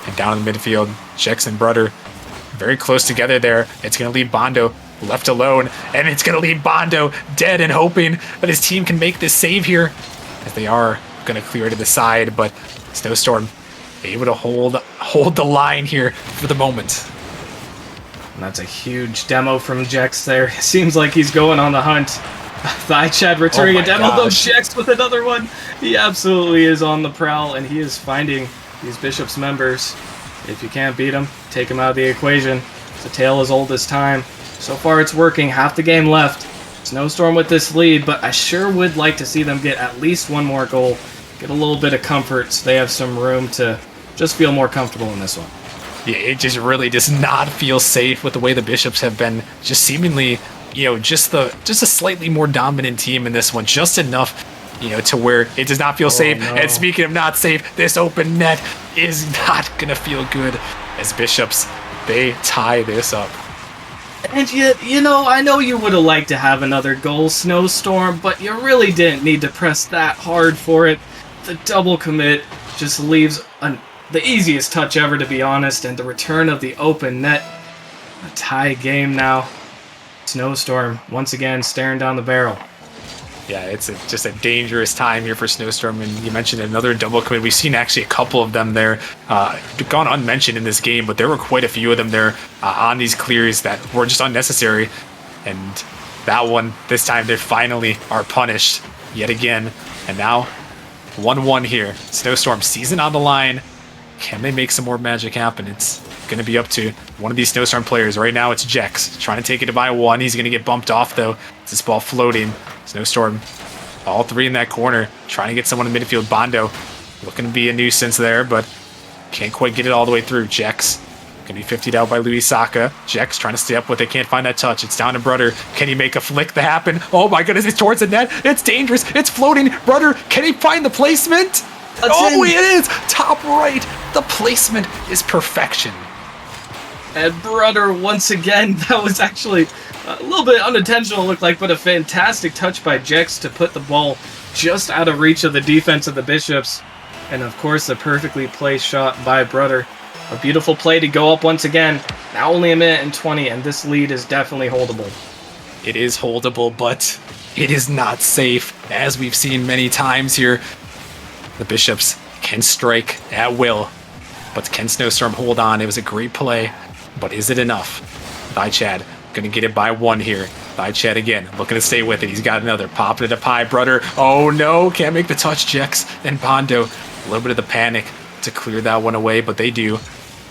And down in the midfield, Jex and Brother very close together there. It's going to leave Bondo left alone, and it's going to leave Bondo dead and hoping that his team can make this save here, as they are going to clear to the side, but Snowstorm able to hold the line here for the moment. And that's a huge demo from Jex there. Seems like he's going on the hunt. Chad returning a demo, though. Jex with another one. He absolutely is on the prowl, and he is finding these Bishops members. If you can't beat them, take them out of the equation. It's a tale as old as time. So far it's working, half the game left. Snowstorm with this lead, but I sure would like to see them get at least one more goal. Get a little bit of comfort so they have some room to just feel more comfortable in this one. Yeah, it just really does not feel safe with the way the Bishops have been just seemingly, just a slightly more dominant team in this one. Just enough, to where it does not feel safe. No. And speaking of not safe, this open net is not going to feel good as Bishops, they tie this up. And yet, I know you would have liked to have another goal, Snowstorm, but you really didn't need to press that hard for it. The double commit just leaves the easiest touch ever, to be honest, and the return of the open net. A tie game now. Snowstorm, once again, staring down the barrel. Yeah, it's just a dangerous time here for Snowstorm, and you mentioned another double commit. We've seen actually a couple of them there gone unmentioned in this game, but there were quite a few of them there on these clears that were just unnecessary, and that one, this time, they finally are punished yet again, and now 1-1 here. Snowstorm season on the line. Can they make some more magic happen? It's going to be up to one of these Snowstorm players. Right now it's Jex trying to take it to by one. He's going to get bumped off, though. It's this ball floating. Snowstorm, all three in that corner, trying to get someone in midfield. Bondo looking to be a nuisance there, but can't quite get it all the way through. Jex going to be 50'd out by Luis Saka. Jex trying to stay up with it. Can't find that touch. It's down to Brother. Can he make a flick that happen? Oh my goodness, it's towards the net. It's dangerous. It's floating. Brother, can he find the placement? It is! Top right. The placement is perfection. And Brother, once again, that was actually a little bit unintentional, it looked like, but a fantastic touch by Jex to put the ball just out of reach of the defense of the Bishops. And of course, a perfectly placed shot by Brother. A beautiful play to go up once again. Now only a minute and 20, and this lead is definitely holdable. It is holdable, but it is not safe, as we've seen many times here. The Bishops can strike at will, but can Snowstorm hold on? It was a great play, but is it enough? Chad gonna get it by one here. Chad again, looking to stay with it. He's got another. Popping it up high, Brother. Oh no, can't make the touch. Jex and Bondo. A little bit of the panic to clear that one away, but they do.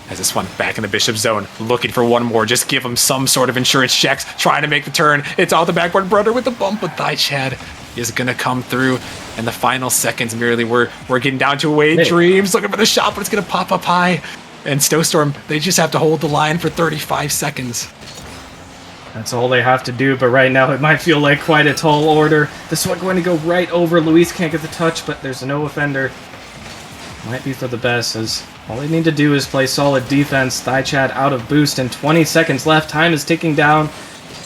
As this one back in the Bishop zone, looking for one more. Just give him some sort of insurance. Jex trying to make the turn. It's off the backboard. Brother with the bump, but Chad is going to come through. And the final seconds, merely, we're getting down to away. Hey. Dreams looking for the shot, but it's going to pop up high. And Snowstorm, they just have to hold the line for 35 seconds. That's all they have to do, but right now it might feel like quite a tall order. This one going to go right over. Luis can't get the touch, but there's no offender. Might be for the best, as all they need to do is play solid defense. Chad out of boost and 20 seconds left. Time is ticking down.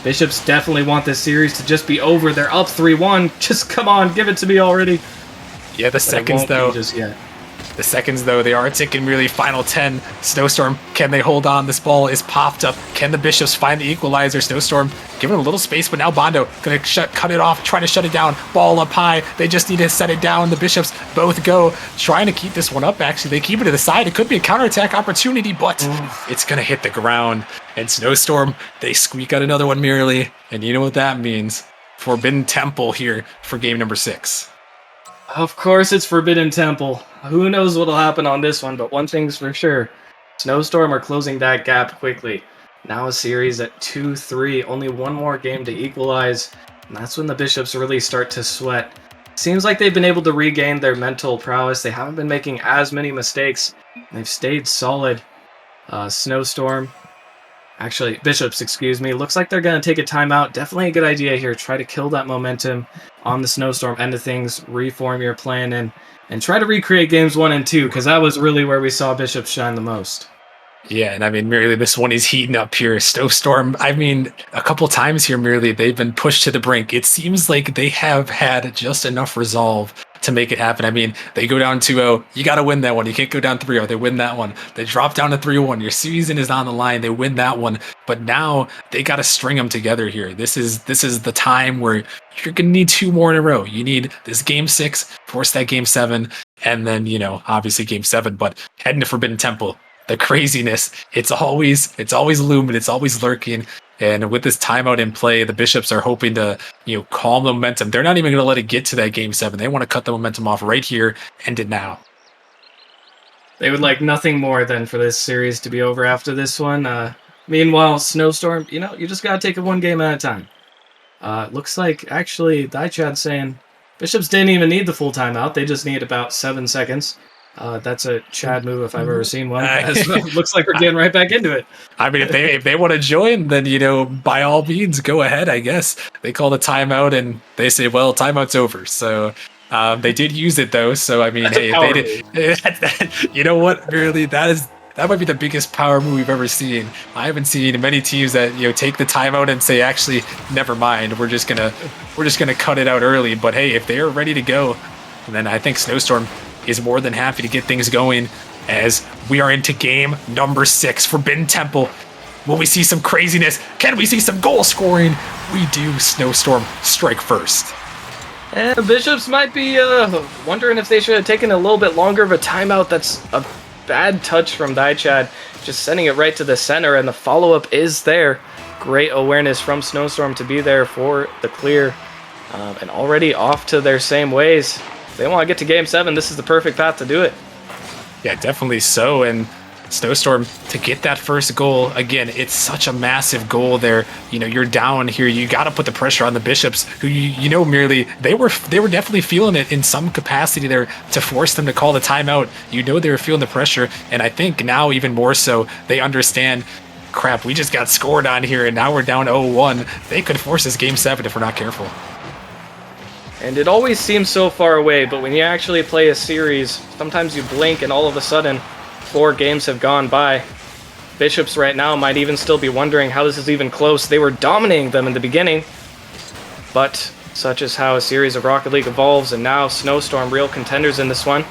Bishops definitely want this series to just be over. They're up 3-1. Just come on, give it to me already. Yeah, the seconds, though. Just yet. The seconds, though, they are ticking really. Final 10. Snowstorm, can they hold on? This ball is popped up. Can the Bishops find the equalizer? Snowstorm giving a little space, but now Bondo going to cut it off, trying to shut it down. Ball up high. They just need to set it down. The Bishops both go, trying to keep this one up, actually. They keep it to the side. It could be a counterattack opportunity, but it's going to hit the ground. And Snowstorm, they squeak out another one merely. And you know what that means. Forbidden Temple here for game number 6. Of course it's Forbidden Temple. Who knows what'll happen on this one, but one thing's for sure. Snowstorm are closing that gap quickly. Now a series at 2-3, only one more game to equalize, and that's when the Bishops really start to sweat. Seems like they've been able to regain their mental prowess. They haven't been making as many mistakes. They've stayed solid. Bishops, excuse me. Looks like they're going to take a timeout. Definitely a good idea here. Try to kill that momentum on the Snowstorm end of things. Reform your plan and try to recreate games 1 and 2, because that was really where we saw Bishops shine the most. Yeah, and I mean, merely this one is heating up here. Snowstorm, I mean, a couple times here, merely, they've been pushed to the brink. It seems like they have had just enough resolve to make it happen. I mean, they go down 2-0. You got to win that one. You can't go down 3-0. They win that one. They drop down to 3-1. Your season is on the line. They win that one. But now they got to string them together here. This is the time where you're going to need 2 more in a row. You need this game 6, force that game 7, and then, obviously game 7, but heading to Forbidden Temple. The craziness, it's always looming, it's always lurking. And with this timeout in play, the Bishops are hoping to, calm the momentum. They're not even going to let it get to that game 7. They want to cut the momentum off right here, end it now. They would like nothing more than for this series to be over after this one. Meanwhile, Snowstorm, you just got to take it one game at a time. Looks like, actually, Chad's saying Bishops didn't even need the full timeout. They just need about 7 seconds. That's a Chad move if I've ever seen one. Looks like we're getting right back into it. I mean, if they want to join, then by all means, go ahead. I guess they call the timeout and they say, "Well, timeout's over." So they did use it though. So I mean, that's hey, if they did, you know what? Really, that might be the biggest power move we've ever seen. I haven't seen many teams that take the timeout and say, "Actually, never mind. We're just gonna cut it out early." But hey, if they are ready to go, then I think Snowstorm is more than happy to get things going as we are into game number 6, Forbidden Temple. Will we see some craziness? Can we see some goal scoring? We do. Snowstorm, strike first. And Bishops might be wondering if they should have taken a little bit longer of a timeout. That's a bad touch from Chad, just sending it right to the center, and the follow-up is there. Great awareness from Snowstorm to be there for the clear, and already off to their same ways. They want to get to game 7. This is the perfect path to do it. Yeah, definitely so. And Snowstorm, to get that first goal, again, it's such a massive goal there. You're down here. You got to put the pressure on the Bishops, who, merely, they were definitely feeling it in some capacity there to force them to call the timeout. They were feeling the pressure. And I think now even more so, they understand, crap, we just got scored on here, and now we're down 0-1. They could force this game 7 if we're not careful. And it always seems so far away, but when you actually play a series, sometimes you blink and all of a sudden 4 games have gone by. Bishops right now might even still be wondering how this is even close. They were dominating them in the beginning, but such is how a series of Rocket League evolves, and now Snowstorm, real contenders in this one.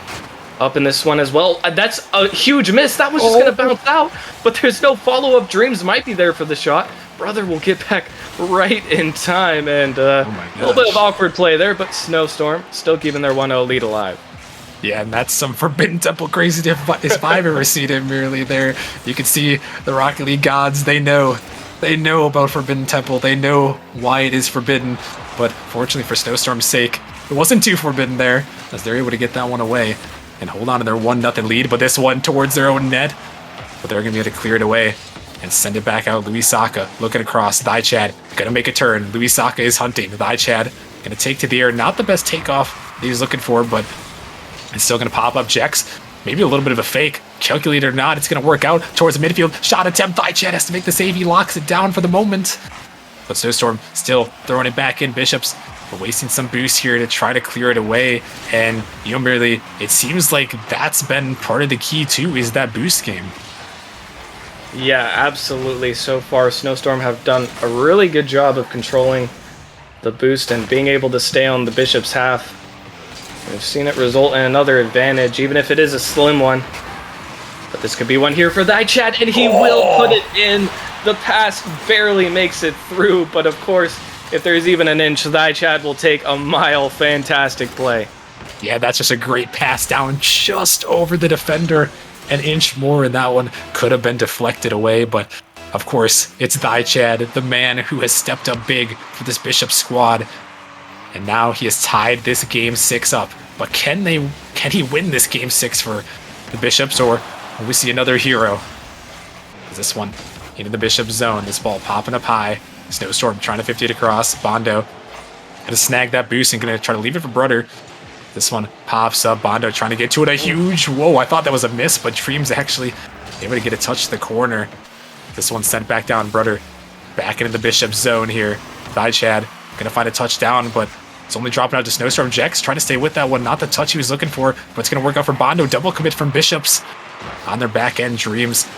Up in this one as well. That's a huge miss. That was just going to bounce out, but there's no follow-up. Dreams might be there for the shot. Brother will get back right in time, and a little bit of awkward play there, but Snowstorm still keeping their 1-0 lead alive. Yeah, and that's some Forbidden Temple crazy if I've ever seen it. Merely there, you can see the Rocket League gods. They know about Forbidden Temple. They know why it is forbidden. But fortunately for Snowstorm's sake, it wasn't too forbidden there, as they're able to get that one away and hold on to their 1-0 lead. But this one towards their own net, but they're gonna be able to clear it away and send it back out. Chad looking across. Chad gonna make a turn. Chad is hunting. Chad Gonna take to the air. Not the best takeoff he was looking for, but it's still gonna pop up. Jex, maybe a little bit of a fake. Calculated or not, it's gonna work out towards the midfield. Shot attempt. Thaichad has to make the save. He locks it down for the moment. But Snowstorm still throwing it back in. Bishops wasting some boost here to try to clear it away. And, merely, it seems like that's been part of the key too, is that boost game. Yeah, absolutely. So far, Snowstorm have done a really good job of controlling the boost and being able to stay on the Bishop's half. We've seen it result in another advantage, even if it is a slim one. But this could be one here for Thaichad, and he will put it in. The pass barely makes it through, but of course, if there's even an inch, Thaichad will take a mile. Fantastic play. Yeah, that's just a great pass down just over the defender. An inch more, and that one could have been deflected away, but of course, it's Thaichad, the man who has stepped up big for this Bishop squad. And now he has tied this Game 6 up. But can he win this Game 6 for the Bishops, or will we see another hero? This one into the Bishop zone. This ball popping up high. Snowstorm trying to 50 it across. Bondo gonna snag that boost and gonna try to leave it for Brudder. This one pops up. Bondo trying to get to it. A huge... Whoa, I thought that was a miss, but Dreams actually able to get a touch to the corner. This one sent back down. Brudder back into the Bishop zone here. Thaichad gonna find a touchdown, but it's only dropping out to Snowstorm. Jex trying to stay with that one. Not the touch he was looking for, but it's gonna work out for Bondo. Double commit from Bishops on their back end. Dreams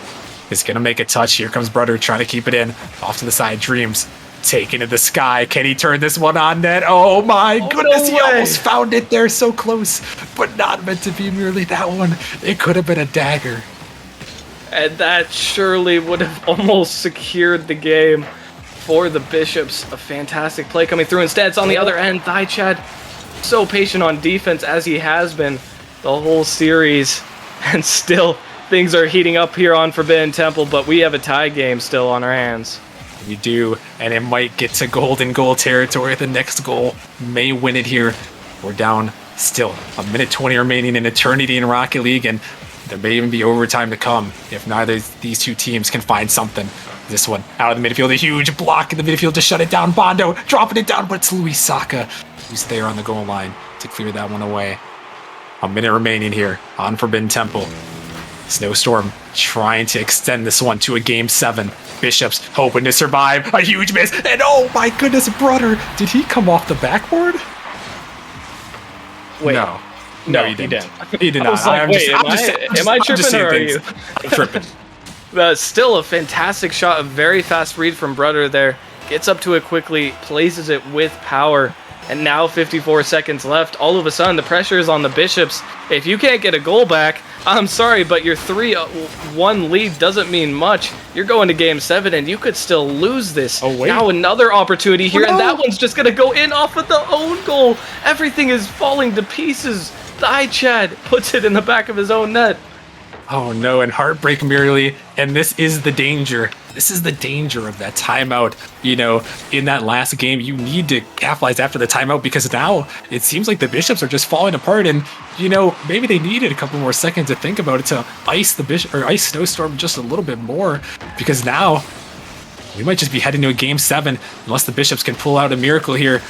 is gonna make a touch. Here comes Brudder trying to keep it in. Off to the side. Dreams taking to the sky. Can he turn this one on net? Oh my goodness, he almost found it there. So close, but not meant to be merely that one. It could have been a dagger. And that surely would have almost secured the game for the Bishops. A fantastic play coming through. Instead, it's on the other end. Thaichad, so patient on defense as he has been the whole series. And still, things are heating up here on Forbidden Temple, but we have a tie game still on our hands. We do, and it might get to golden goal territory. The next goal may win it here. We're down still a minute 20 remaining in Eternity in Rocket League, and there may even be overtime to come if neither of these two teams can find something. This one out of the midfield, a huge block in the midfield to shut it down. Bondo dropping it down, but it's Luis Saka who's there on the goal line to clear that one away. A minute remaining here on Forbidden Temple. Snowstorm trying to extend this one to a Game 7. Bishops hoping to survive. A huge miss. And oh my goodness, Brudder. Did he come off the backboard? Wait. No, he didn't. He did I not. was like, am I tripping or are you? I'm tripping. Still a fantastic shot. A very fast read from Brudder there. Gets up to it quickly. Places it with power. And now 54 seconds left. All of a sudden, the pressure is on the Bishops. If you can't get a goal back, I'm sorry, but your 3-1 lead doesn't mean much. You're going to Game 7, and you could still lose this. Oh, wait. Now another opportunity here, and that one's just going to go in off of the own goal. Everything is falling to pieces. Thaichad puts it in the back of his own net. Oh no, and heartbreak merely, and this is the danger. This is the danger of that timeout. In that last game, you need to capitalize after the timeout, because now it seems like the Bishops are just falling apart, and maybe they needed a couple more seconds to think about it to ice ice Snowstorm just a little bit more, because now we might just be heading to a Game 7 unless the Bishops can pull out a miracle here.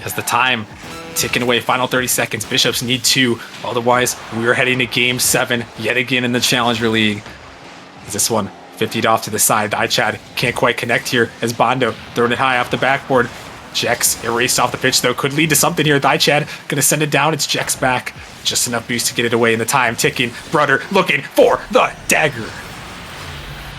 As the time ticking away, final 30 seconds. Bishops need 2. Otherwise, we are heading to Game 7 yet again in the Challenger League. This one 50'd off to the side. Thaichad can't quite connect here as Bondo throwing it high off the backboard. Jex erased off the pitch, though. Could lead to something here. Thaichad gonna send it down. It's Jex back. Just enough boost to get it away in the time ticking. Brudder looking for the dagger.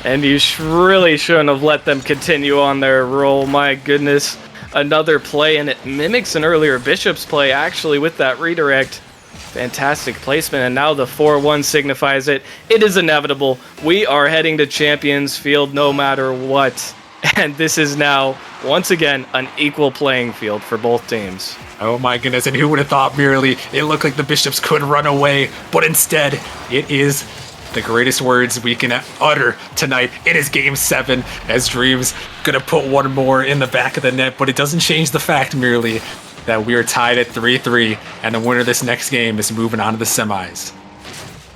And you really shouldn't have let them continue on their roll. My goodness. Another play, and it mimics an earlier Bishops play, actually, with that redirect. Fantastic placement, and now the 4-1 signifies it. It is inevitable. We are heading to Champions Field no matter what. And this is now, once again, an equal playing field for both teams. Oh my goodness, and who would have thought merely it looked like the Bishops could run away, but instead, it is the greatest words we can utter tonight. It is Game 7, as Dreams gonna put one more in the back of the net, but it doesn't change the fact merely that we are tied at 3-3, and the winner of this next game is moving on to the semis.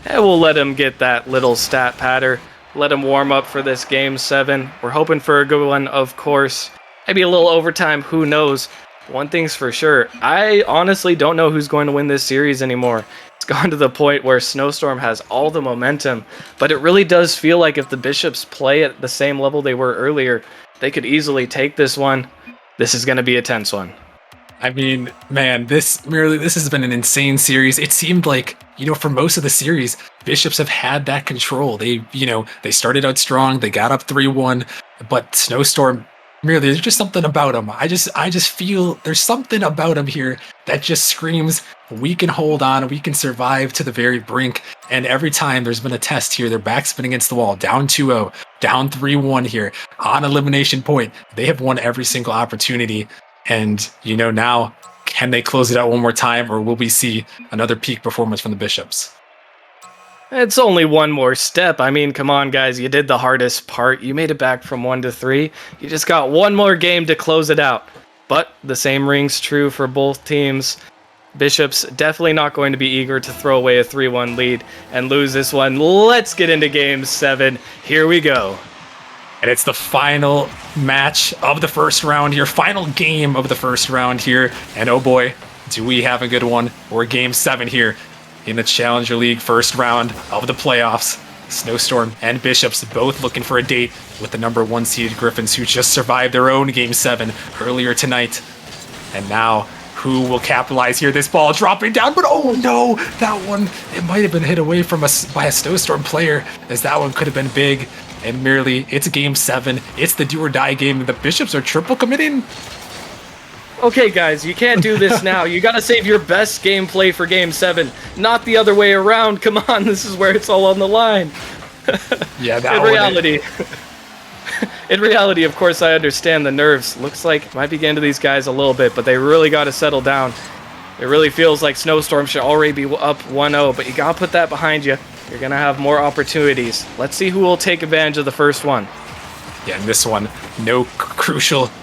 And we'll let him get that little stat patter. Let him warm up for this Game 7. We're hoping for a good one, of course. Maybe a little overtime, who knows. One thing's for sure. I honestly don't know who's going to win this series anymore. It's gone to the point where Snowstorm has all the momentum, but it really does feel like if the Bishops play at the same level they were earlier, they could easily take this one. This is going to be a tense one. I mean, man, this has been an insane series. It seemed like, for most of the series, Bishops have had that control. They started out strong, they got up 3-1, but Snowstorm, there's just something about them. I just feel there's something about them here that just screams, we can hold on, we can survive to the very brink. And every time there's been a test here, their back's been against the wall, down 2-0, down 3-1 here, on elimination point. They have won every single opportunity. And, now, can they close it out one more time, or will we see another peak performance from the Bishops? It's only one more step. I mean, come on, guys. You did the hardest part. You made it back from 1-3. You just got one more game to close it out. But the same rings true for both teams. Bishops definitely not going to be eager to throw away a 3-1 lead and lose this one. Let's get into Game 7. Here we go. And it's the final match of the first round here, final game of the first round here. And oh boy, do we have a good one. We're Game 7 here in the Challenger League first round of the playoffs. Snowstorm and Bishops both looking for a date with the number 1 seeded Gryphons, who just survived their own Game 7 earlier tonight. And now, who will capitalize here? This ball dropping down, but oh no, that one, it might have been hit away from us by a Snowstorm player, as that one could have been big. And merely, it's Game 7. It's the do-or-die game. The Bishops are triple committing. Okay, guys, you can't do this now. You gotta save your best gameplay for Game 7, not the other way around. Come on, this is where it's all on the line. Yeah, that In reality, of course, I understand the nerves. Looks like it might be getting to these guys a little bit, but they really got to settle down. It really feels like Snowstorm should already be up 1-0, but you gotta put that behind you. You're gonna have more opportunities. Let's see who will take advantage of the first one. Yeah, in this one, no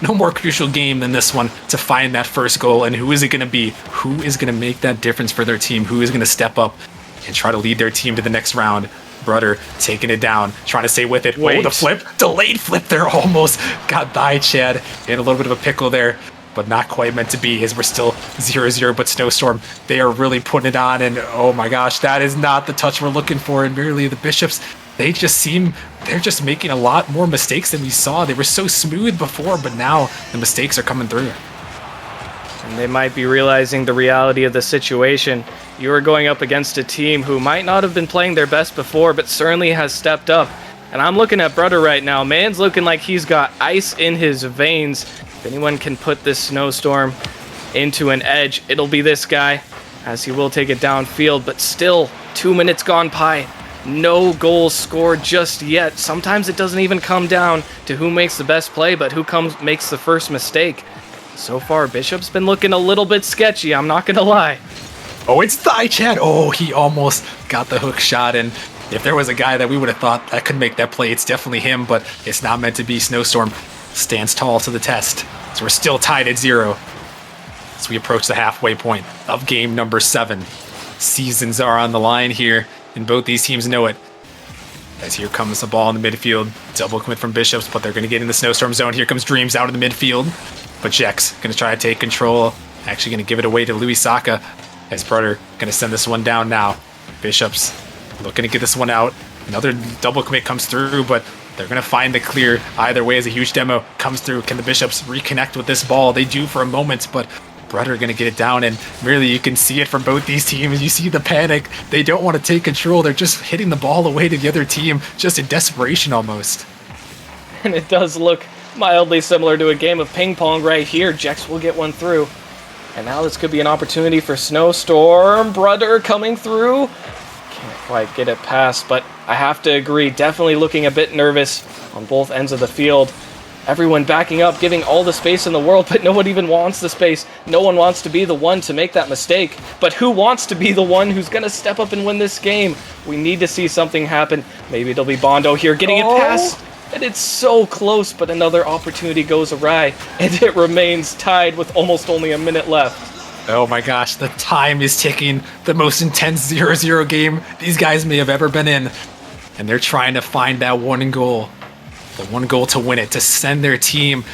more crucial game than this one to find that first goal. And who is it going to be? Who is going to make that difference for their team? Who is going to step up and try to lead their team to the next round? Brother taking it down, trying to stay with it. Wait. Oh, the flip, delayed flip there, almost got by Chad in a little bit of a pickle there, but not quite meant to be, as we're still 0-0. But Snowstorm, they are really putting it on, and oh my gosh, that is not the touch we're looking for. And merely the Bishops, they're just making a lot more mistakes than we saw. They were so smooth before, but now the mistakes are coming through. And they might be realizing the reality of the situation. You are going up against a team who might not have been playing their best before, but certainly has stepped up. And I'm looking at Brother right now. Man's looking like he's got ice in his veins. If anyone can put this Snowstorm into an edge, it'll be this guy, as he will take it downfield. But still, 2 minutes gone by. No goals scored just yet. Sometimes it doesn't even come down to who makes the best play, but who makes the first mistake. So far, Bishop's been looking a little bit sketchy, I'm not gonna lie. Oh, it's Thigh Chad. Oh, he almost got the hook shot, and if there was a guy that we would have thought that could make that play, it's definitely him, but it's not meant to be. Snowstorm stands tall to the test. So we're still tied at 0 as we approach the halfway point of game number 7. Seasons are on the line here, and both these teams know it. As here comes the ball in the midfield. Double commit from Bishops, but they're going to get in the Snowstorm zone. Here comes Dreams out in the midfield. But Jack's going to try to take control. Actually going to give it away to Louis Saka. As Brother going to send this one down now. Bishops looking to get this one out. Another double commit comes through, but they're going to find the clear either way as a huge demo comes through. Can the Bishops reconnect with this ball? They do for a moment, but Brother going to get it down, and really you can see it from both these teams. You see the panic. They don't want to take control. They're just hitting the ball away to the other team, just in desperation almost. And it does look mildly similar to a game of ping pong right here. Jex will get one through. And now this could be an opportunity for Snowstorm. Brother coming through. Can't quite get it past, but I have to agree, definitely looking a bit nervous on both ends of the field. Everyone backing up, giving all the space in the world, but no one even wants the space. No one wants to be the one to make that mistake. But who wants to be the one who's going to step up and win this game? We need to see something happen. Maybe it'll be Bondo here getting it past. And it's so close, but another opportunity goes awry. And it remains tied with almost only a minute left. Oh my gosh, the time is ticking. The most intense 0-0 game these guys may have ever been in. And they're trying to find that one goal. The one goal to win it, to send their team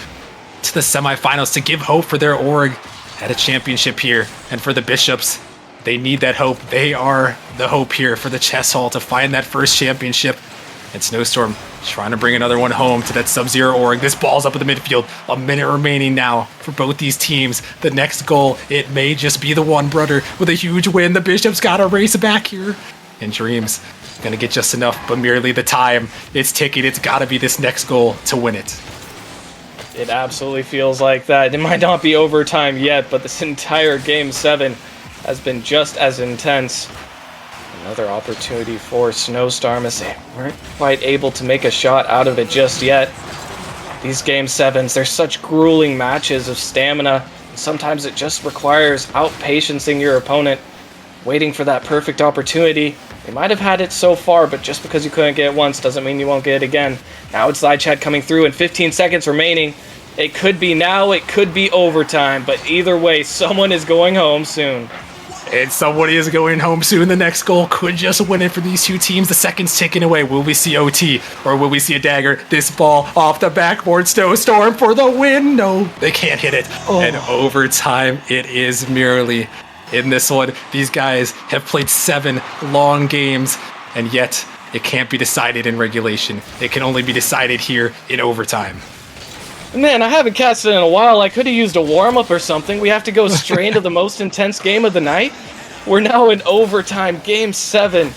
to the semifinals to give hope for their org at a championship here. And for the Bishops, they need that hope. They are the hope here for the Chess Hall to find that first championship. And Snowstorm trying to bring another one home to that Sub-Zero org. This ball's up in the midfield. A minute remaining now for both these teams. The next goal, it may just be the one, brother. With a huge win, the Bishops got to race back here. And Dreams gonna get just enough, but merely the time. It's ticking. It's got to be this next goal to win it. It absolutely feels like that. It might not be overtime yet, but this entire Game 7 has been just as intense. Another opportunity for Snowstorm as they weren't quite able to make a shot out of it just yet. These Game 7s, they're such grueling matches of stamina. Sometimes it just requires outpatiencing your opponent, waiting for that perfect opportunity. They might have had it so far, but just because you couldn't get it once doesn't mean you won't get it again. Now it's Zychad coming through and 15 seconds remaining. It could be now, it could be overtime, but either way, someone is going home soon. And somebody is going home soon. The next goal could just win it for these two teams. The second's ticking away. Will we see OT or will we see a dagger? This ball off the backboard. Snowstorm for the win. No, they can't hit it. And overtime, it is merely in this one. These guys have played 7 long games, and yet it can't be decided in regulation. It can only be decided here in overtime. Man, I haven't casted in a while. I could have used a warm-up or something. We have to go straight into the most intense game of the night. We're now in overtime, Game 7.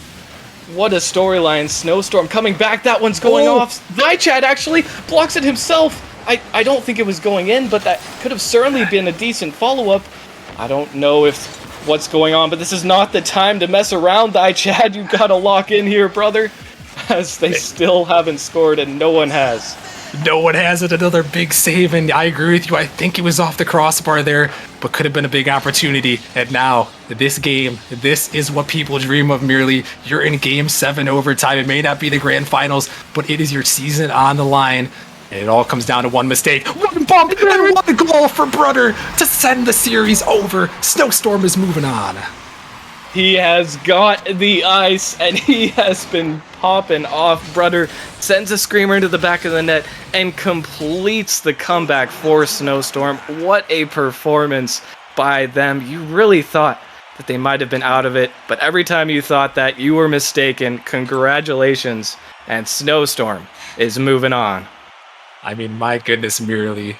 What a storyline. Snowstorm coming back. That one's going off. Zychad actually blocks it himself. I don't think it was going in, but that could have certainly been a decent follow-up. I don't know if what's going on, but this is not the time to mess around, Zychad. You gotta lock in here, brother, as they still haven't scored and no one has. No one has it. Another big save, and I agree with you. I think it was off the crossbar there, but could have been a big opportunity. And now, this game, this is what people dream of merely. You're in Game 7 overtime. It may not be the grand finals, but it is your season on the line. And it all comes down to one mistake, one bump, and one goal for Brother to send the series over. Snowstorm is moving on. He has got the ice, and he has been popping off. Brother sends a screamer into the back of the net and completes the comeback for Snowstorm. What a performance by them. You really thought that they might have been out of it, but every time you thought that, you were mistaken. Congratulations, and Snowstorm is moving on. I mean, my goodness, merely.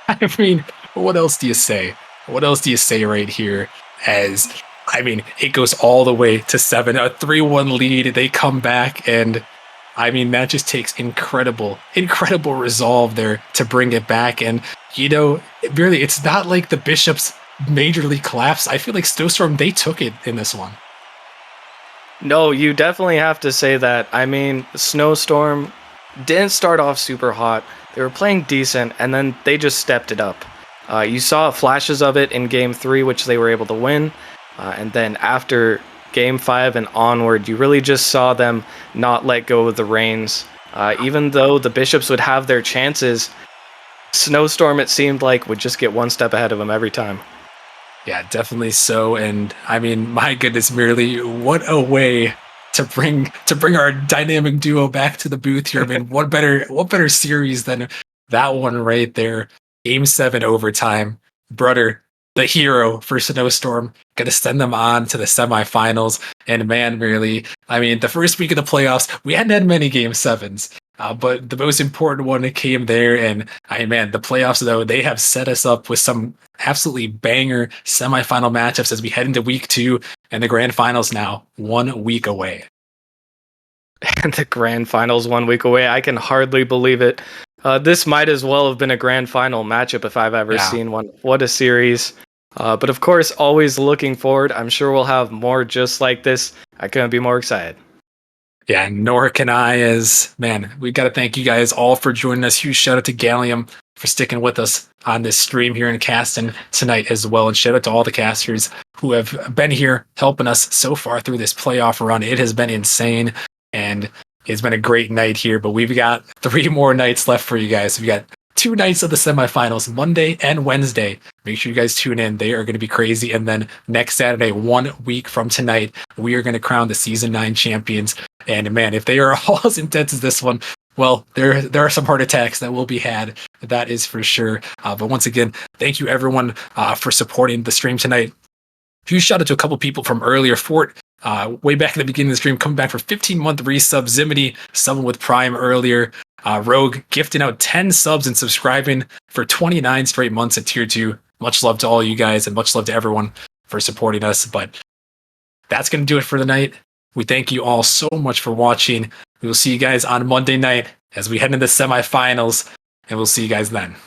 I mean, what else do you say? What else do you say right here? As, I mean, it goes all the way to 7, a 3-1 lead. They come back, and I mean, that just takes incredible resolve there to bring it back. And, you know, really, it's not like the Bishops majorly collapsed. I feel like Snowstorm, they took it in this one. No, you definitely have to say that. I mean, Snowstorm didn't start off super hot. They were playing decent, and then they just stepped it up. You saw flashes of it in Game 3, which they were able to win. And then after Game 5 and onward, you really just saw them not let go of the reins. Even though the Bishops would have their chances, Snowstorm, it seemed like, would just get one step ahead of them every time. Yeah, definitely so. And I mean, my goodness, merely, what a way to bring our dynamic duo back to the booth here. I mean, what better series than that one right there? Game 7 overtime. Brother, the hero for Snowstorm, gonna send them on to the semifinals. And man, really, I mean, the first week of the playoffs, we hadn't had many Game 7s. But the most important one came there, and man, the playoffs, though, they have set us up with some absolutely banger semifinal matchups as we head into week 2, and the grand finals now 1 week away. And the grand finals 1 week away, I can hardly believe it. This might as well have been a grand final matchup if I've ever seen one. What a series. But of course, always looking forward. I'm sure we'll have more just like this. I couldn't be more excited. Yeah, nor can I. As man, we got to thank you guys all for joining us. Huge shout out to Gallium for sticking with us on this stream here in casting tonight as well. And shout out to all the casters who have been here helping us so far through this playoff run. It has been insane, and it's been a great night here. But we've got 3 more nights left for you guys. We've got 2 nights of the semifinals, Monday and Wednesday. Make sure you guys tune in. They are going to be crazy. And then next Saturday, 1 week from tonight, we are going to crown the Season 9 champions. And man, if they are all as intense as this one, well, there are some heart attacks that will be had That is for sure. But once again, thank you everyone for supporting the stream tonight. Huge shout out to a couple people from earlier. Fort, way back in the beginning of the stream, coming back for 15-month resub. Zimity, someone with Prime earlier. Rogue, gifting out 10 subs and subscribing for 29 straight months at Tier 2. Much love to all you guys and much love to everyone for supporting us. But that's going to do it for the night. We thank you all so much for watching. We will see you guys on Monday night as we head into the semifinals, and we'll see you guys then.